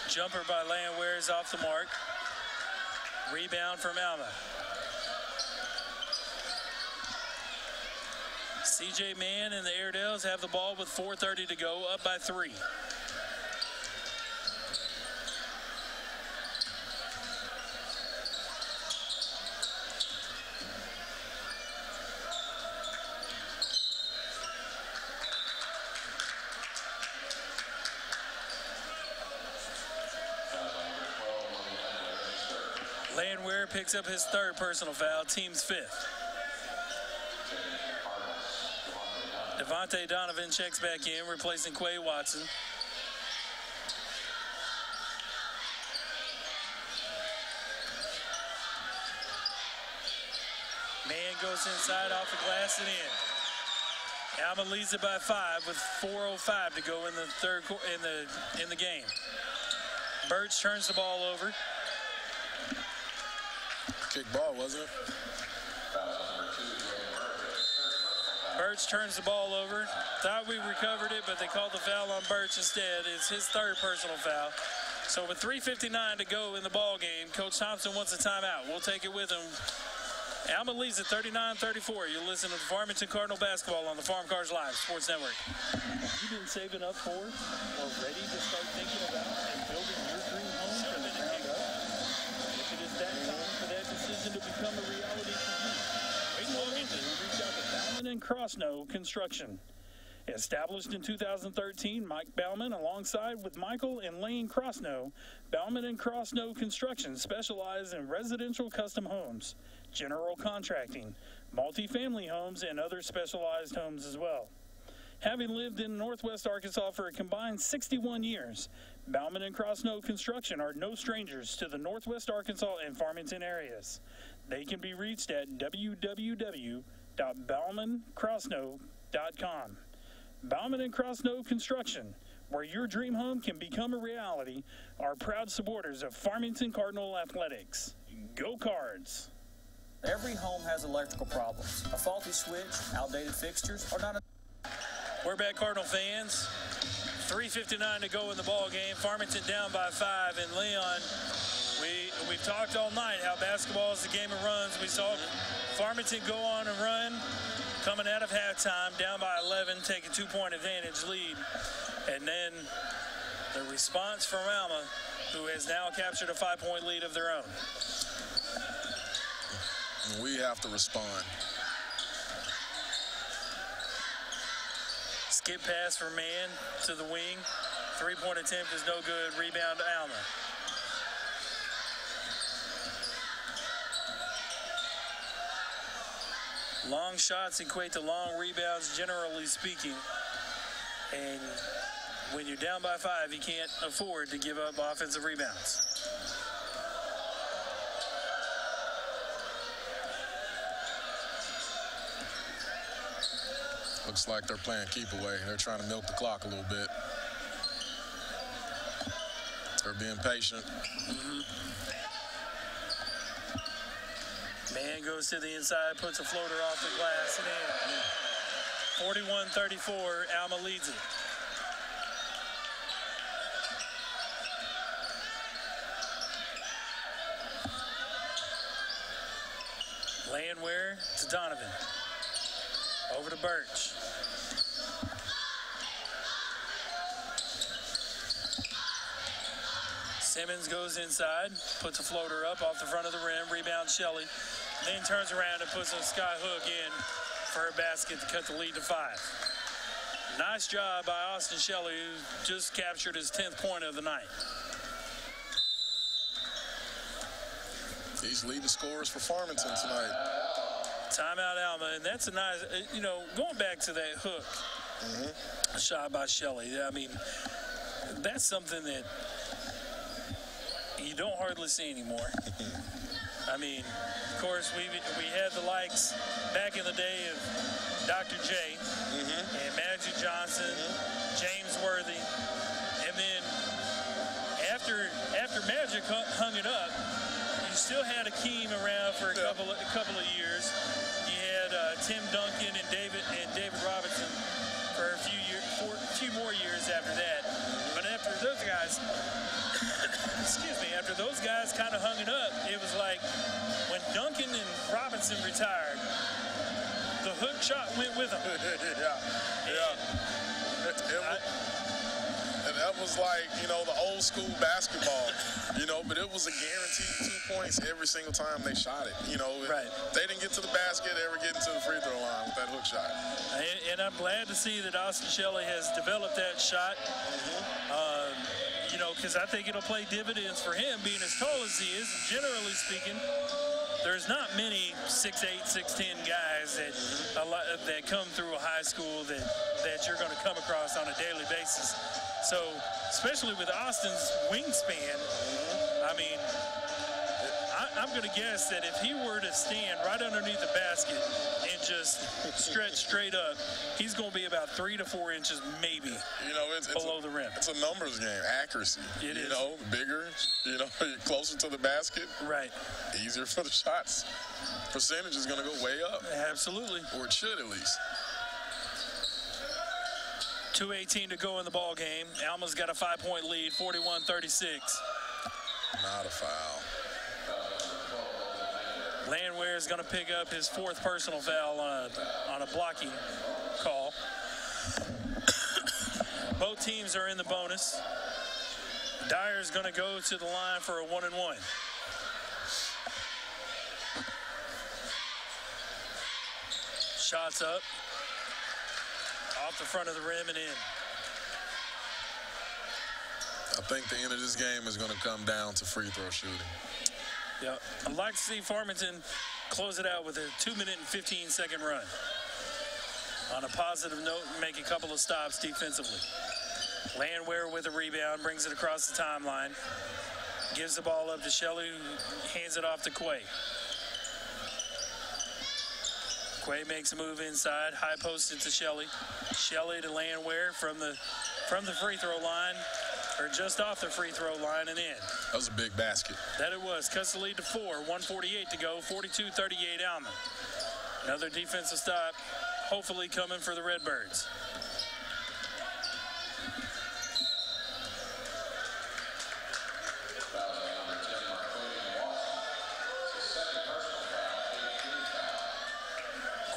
Jumper by Landwehr is off the mark. Rebound from Alma. CJ Mann and the Airedales have the ball with 4:30 to go, up by 3. Landwehr picks up his 3rd personal foul, team's 5th. Devontae Donovan checks back in, replacing Quay Watson. Mann goes inside off the glass and in. Alma leads it by 5 with 4:05 to go in the in the game. Birch turns the ball over. Kick ball, wasn't it? Birch turns the ball over. Thought we recovered it, but they called the foul on Birch instead. It's his 3rd personal foul. So with 3:59 to go in the ball game, Coach Thompson wants a timeout. We'll take it with him. Alma leads at 39-34. You're listening to Farmington Cardinal basketball on the Farm Cars Live Sports Network. You've been saving up for or ready to start thinking about and building your dream home from the ground up? If it is that time for that decision to become a reality for you, wait no longer. Reach out to Bauman and Crossnow Construction. Established in 2013, Mike Bauman, alongside with Michael and Lane Crossnow, Bauman and Crossnow Construction specialize in residential custom homes, general contracting, multifamily homes, and other specialized homes as well. Having lived in Northwest Arkansas for a combined 61 years, Bauman and Crossnoe Construction are no strangers to the Northwest Arkansas and Farmington areas. They can be reached at www.baumancrossnoe.com. Bauman and Crossnoe Construction, where your dream home can become a reality, are proud supporters of Farmington Cardinal Athletics. Go Cards! Every home has electrical problems. A faulty switch, outdated fixtures, or not a... We're back, Cardinal fans. 3:59 to go in the ball game. Farmington down by 5. And Leon, we've talked all night how basketball is the game of runs. We saw Farmington go on a run coming out of halftime, down by 11, take a 2-point advantage lead. And then the response from Alma, who has now captured a 5-point lead of their own. We have to respond. Skip pass for Man to the wing. 3-point attempt is no good. Rebound to Alma. Long shots equate to long rebounds, generally speaking. And when you're down by 5, you can't afford to give up offensive rebounds. Looks like they're playing keep away. They're trying to milk the clock a little bit. They're being patient. Man goes to the inside, puts a floater off the glass and in. 41-34, Alma leads it. Landwehr to Donovan. Over to Birch. Simmons goes inside, puts a floater up off the front of the rim, rebound Shelley, then turns around and puts a sky hook in for a basket to cut the lead to 5. Nice job by Austin Shelley, who just captured his 10th point of the night. He's leading scorers for Farmington tonight. Timeout Alma, and that's a nice, going back to that hook shot by Shelley. I mean, that's something that you don't hardly see anymore. I mean, of course, we had the likes back in the day of Dr. J and Magic Johnson, James Worthy, and then after Magic hung it up, you still had Akeem around for a couple of years. You had Tim Duncan and David Robinson for a few more years after that. But after those guys, after those guys kind of hung it up, it was like when Duncan and Robinson retired, the hook shot went with them. And that was like, the old school basketball, but it was a guaranteed 2 points every single time they shot it. Right. They didn't get to the basket, they were getting to the free throw line with that hook shot. And I'm glad to see that Austin Shelley has developed that shot. Because I think it'll play dividends for him being as tall as he is. Generally speaking, there's not many 6'8", 6'10" guys that come through a high school that you're going to come across on a daily basis. So, especially with Austin's wingspan, I mean, I'm going to guess that if he were to stand right underneath the basket and just stretch straight up, he's going to be about 3 to 4 inches maybe below the rim. It's a numbers game, accuracy. It is. Bigger, closer to the basket. Right. Easier for the shots. Percentage is going to go way up. Absolutely. Or it should at least. 2:18 to go in the ball game. Alma's got a 5-point lead, 41-36. Not a foul. Landwehr is going to pick up his 4th personal foul on a blocking call. Both teams are in the bonus. Dyer is going to go to the line for a 1-and-1. Shots up. Off the front of the rim and in. I think the end of this game is going to come down to free throw shooting. Yeah, I'd like to see Farmington close it out with a 2-minute and 15-second run. On a positive note, make a couple of stops defensively. Landwehr with a rebound, brings it across the timeline. Gives the ball up to Shelley, who hands it off to Quay. Quay makes a move inside, high posted to Shelley. Shelley to Landwehr from the free throw line, or just off the free throw line and in. That was a big basket. That it was. Cuts the lead to 4, 1:48 to go, 42-38 Alma. Another defensive stop, hopefully coming for the Redbirds.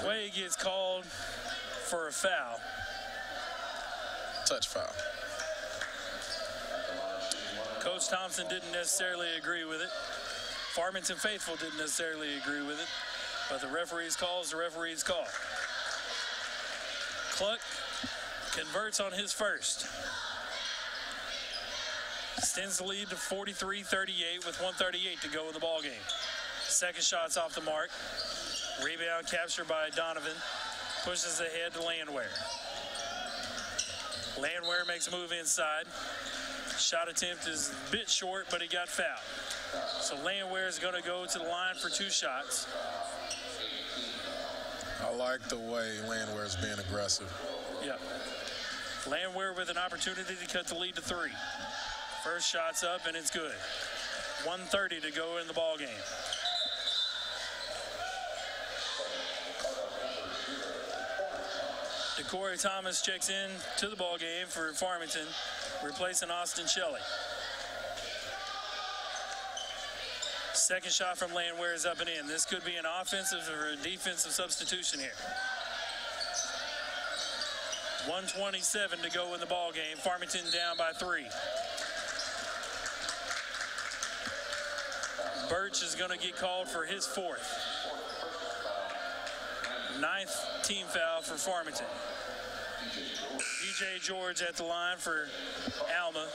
Quay gets called for a foul. Touch foul. Coach Thompson didn't necessarily agree with it. Farmington Faithful didn't necessarily agree with it. But the referee's call is the referee's call. Cluck converts on his first. Extends the lead to 43-38 with 1:38 to go in the ballgame. Second shot's off the mark. Rebound captured by Donovan. Pushes ahead to Landwehr. Landwehr makes a move inside. Shot attempt is a bit short, but he got fouled. So Landwehr is going to go to the line for 2 shots. I like the way Landwehr is being aggressive. Yep. Landwehr with an opportunity to cut the lead to 3. First shot's up, and it's good. 1:30 to go in the ballgame. Corey Thomas checks in to the ball game for Farmington, replacing Austin Shelley. Second shot from Landwehr is up and in. This could be an offensive or a defensive substitution here. 1:27 to go in the ball game. Farmington down by 3. Birch is going to get called for his 4th. 9th team foul for Farmington. DJ George at the line for Alma.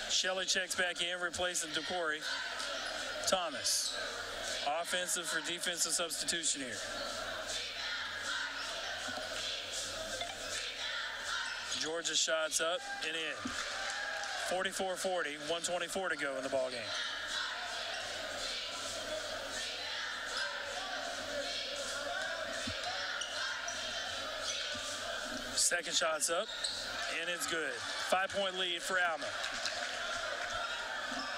Shelley checks back in, replacing DeCory. Thomas. Offensive for defensive substitution here. Georgia shots up and in. 44-40, 1:24 to go in the ballgame. Second shot's up, and it's good. 5-point lead for Alma.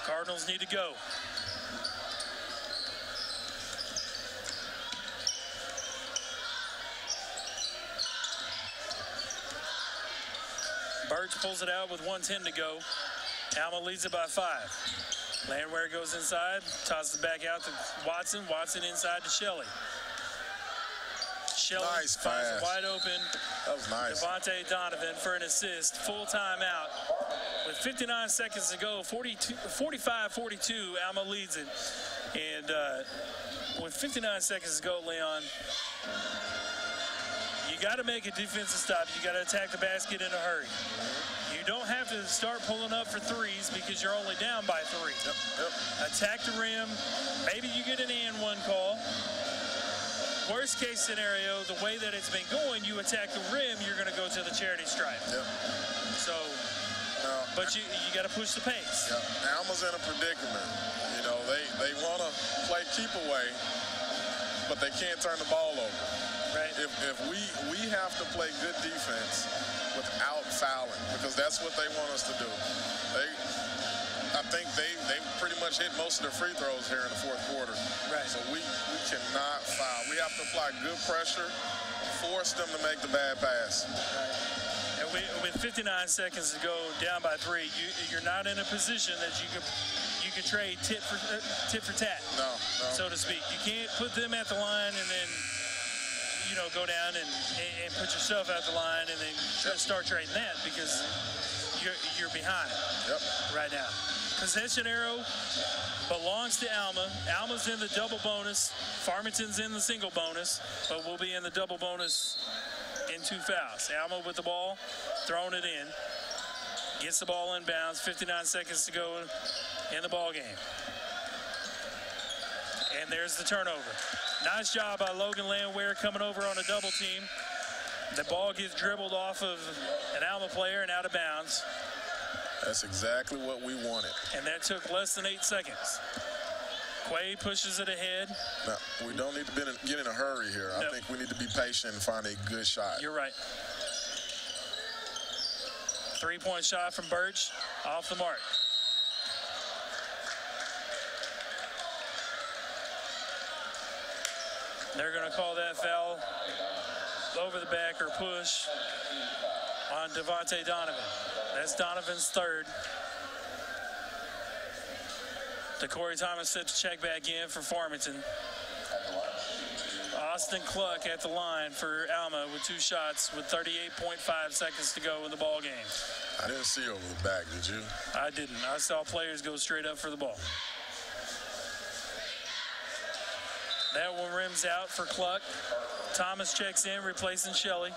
Cardinals need to go. Birch pulls it out with 1:10 to go. Alma leads it by 5. Landwehr goes inside, tosses it back out to Watson. Watson inside to Shelley. Shelley nice finds pass. it wide open. That was nice. Devontae Donovan for an assist. Full timeout. With 59 seconds to go, 45-42, Alma leads it. And with 59 seconds to go, Leon, you got to make a defensive stop. You got to attack the basket in a hurry. You don't have to start pulling up for threes because you're only down by 3. Yep. Attack the rim. Maybe you get an and one call. Worst case scenario, the way that it's been going, you attack the rim, you're going to go to the charity stripe. Yep. So, but you got to push the pace. Yep. Alma's in a predicament. You know, they want to play keep away, but they can't turn the ball over. Right. If we have to play good defense without fouling, because that's what they want us to do. I think they pretty much hit most of their free throws here in the 4th quarter. Right. So we cannot foul. We have to apply good pressure, force them to make the bad pass. Right. And with 59 seconds to go, down by 3, you're not in a position that you can trade tit for tat. No. So to speak. You can't put them at the line and then go down and put yourself at the line and then start trading that because you're behind. Yep. Right now. Possession arrow belongs to Alma. Alma's in the double bonus. Farmington's in the single bonus, but we'll be in the double bonus in 2 fouls. Alma with the ball, throwing it in. Gets the ball inbounds. 59 seconds to go in the ball game. And there's the turnover. Nice job by Logan Landwehr coming over on a double team. The ball gets dribbled off of an Alma player and out of bounds. That's exactly what we wanted. And that took less than 8 seconds. Quay pushes it ahead. Now, we don't need to get in a hurry here. Nope. I think we need to be patient and find a good shot. You're right. 3-point shot from Birch, off the mark. They're going to call that foul over the back or push on Devontae Donovan. That's Donovan's third. DeCorey Thomas set the check back in for Farmington. Austin Cluck at the line for Alma with 2 shots with 38.5 seconds to go in the ball game. I didn't see over the back, did you? I didn't. I saw players go straight up for the ball. That one rims out for Cluck. Thomas checks in, replacing Shelley.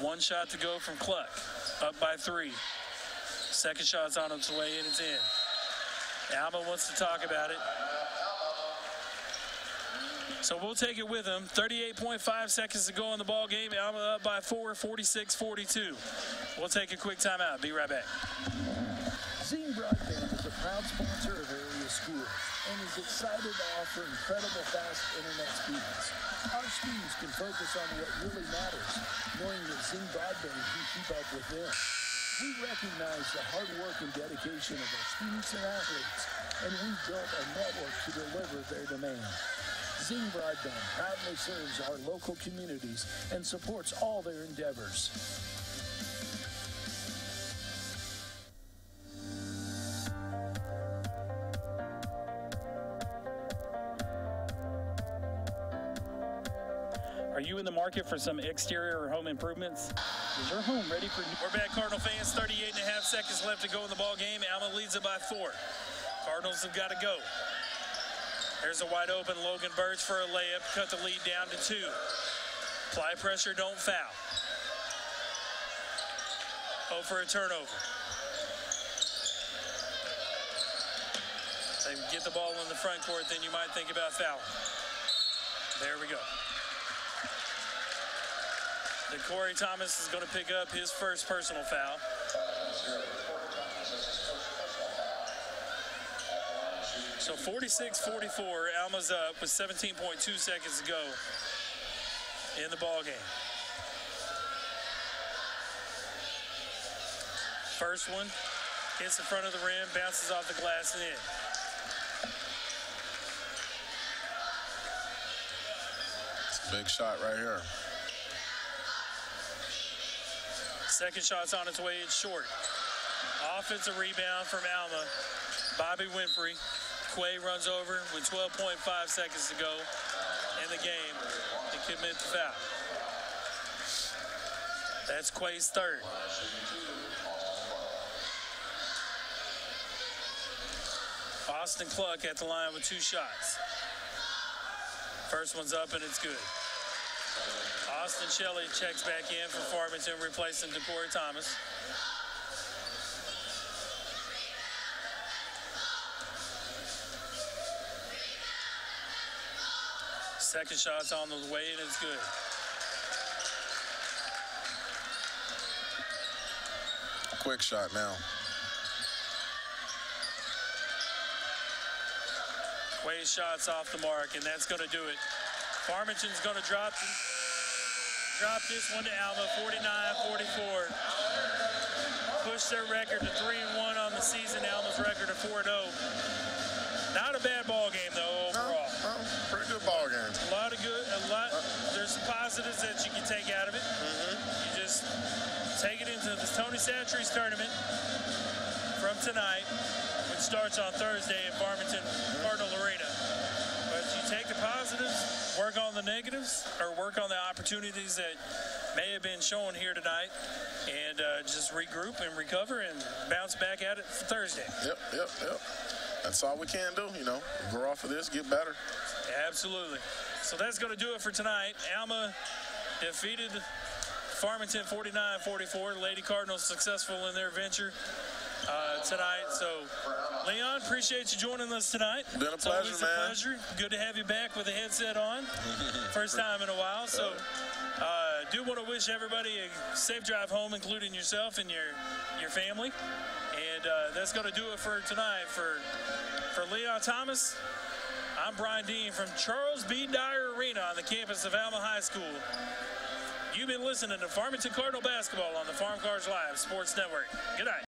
One shot to go from Cluck. Up by 3. Second shot's on its way in, it's in. Alma wants to talk about it. So we'll take it with him. 38.5 seconds to go in the ball game. Alma up by 4, 46-42. We'll take a quick timeout. Be right back. Zing Broadband is a proud sponsor of area schools and is excited to offer incredible fast internet speeds. Our students can focus on what really matters, knowing that Zing Broadband can keep up with them. We recognize the hard work and dedication of our students and athletes, and we've built a network to deliver their demand. Zing Broadband proudly serves our local communities and supports all their endeavors. Are you in the market for some exterior or home improvements? Is your home ready for... We're back, Cardinal fans. 38.5 seconds left to go in the ball game. Alma leads it by 4. Cardinals have got to go. There's a wide open Logan Birch for a layup. Cut the lead down to 2. Apply pressure, don't foul. Oh, for a turnover. They get the ball in the front court, then you might think about fouling. There we go. Corey Thomas is going to pick up his first personal foul. So 46-44, Alma's up with 17.2 seconds to go in the ball game. First one hits the front of the rim, bounces off the glass and in. It's a big shot right here. Second shot's on its way, it's short. Offensive rebound from Alma. Bobby Winfrey. Quay runs over with 12.5 seconds to go in the game to commit the foul. That's Quay's third. Austin Cluck at the line with 2 shots. First one's up and it's good. Austin Shelley checks back in for Farmington, replacing DeCorey Thomas. Second shot's on the way and it's good. Quick shot now. Quay's shot's off the mark, and that's going to do it. Farmington's going to drop this one to Alma, 49-44. Push their record to 3-1 on the season. Alma's record of 4-0. Not a bad ball game though overall. No, pretty good ball game. There's some positives that you can take out of it. You just take it into the Tony Satchery's tournament from tonight, which starts on Thursday at Farmington Cardinal Arena. But you take the positives, work on the negatives, or work on the opportunities that may have been shown here tonight, and just regroup and recover and bounce back at it for Thursday. Yep. That's all we can do, grow off of this, get better. Absolutely. So that's going to do it for tonight. Alma defeated Farmington 49-44. Lady Cardinals successful in their venture tonight. So, Leon, appreciate you joining us tonight. Been a pleasure, it's always a pleasure. Good to have you back with a headset on. First time in a while. So, do want to wish everybody a safe drive home, including yourself and your family. And that's going to do it for tonight. For Leon Thomas, I'm Brian Dean from Charles B. Dyer Arena on the campus of Alma High School. You've been listening to Farmington Cardinal Basketball on the Farm Cars Live Sports Network. Good night.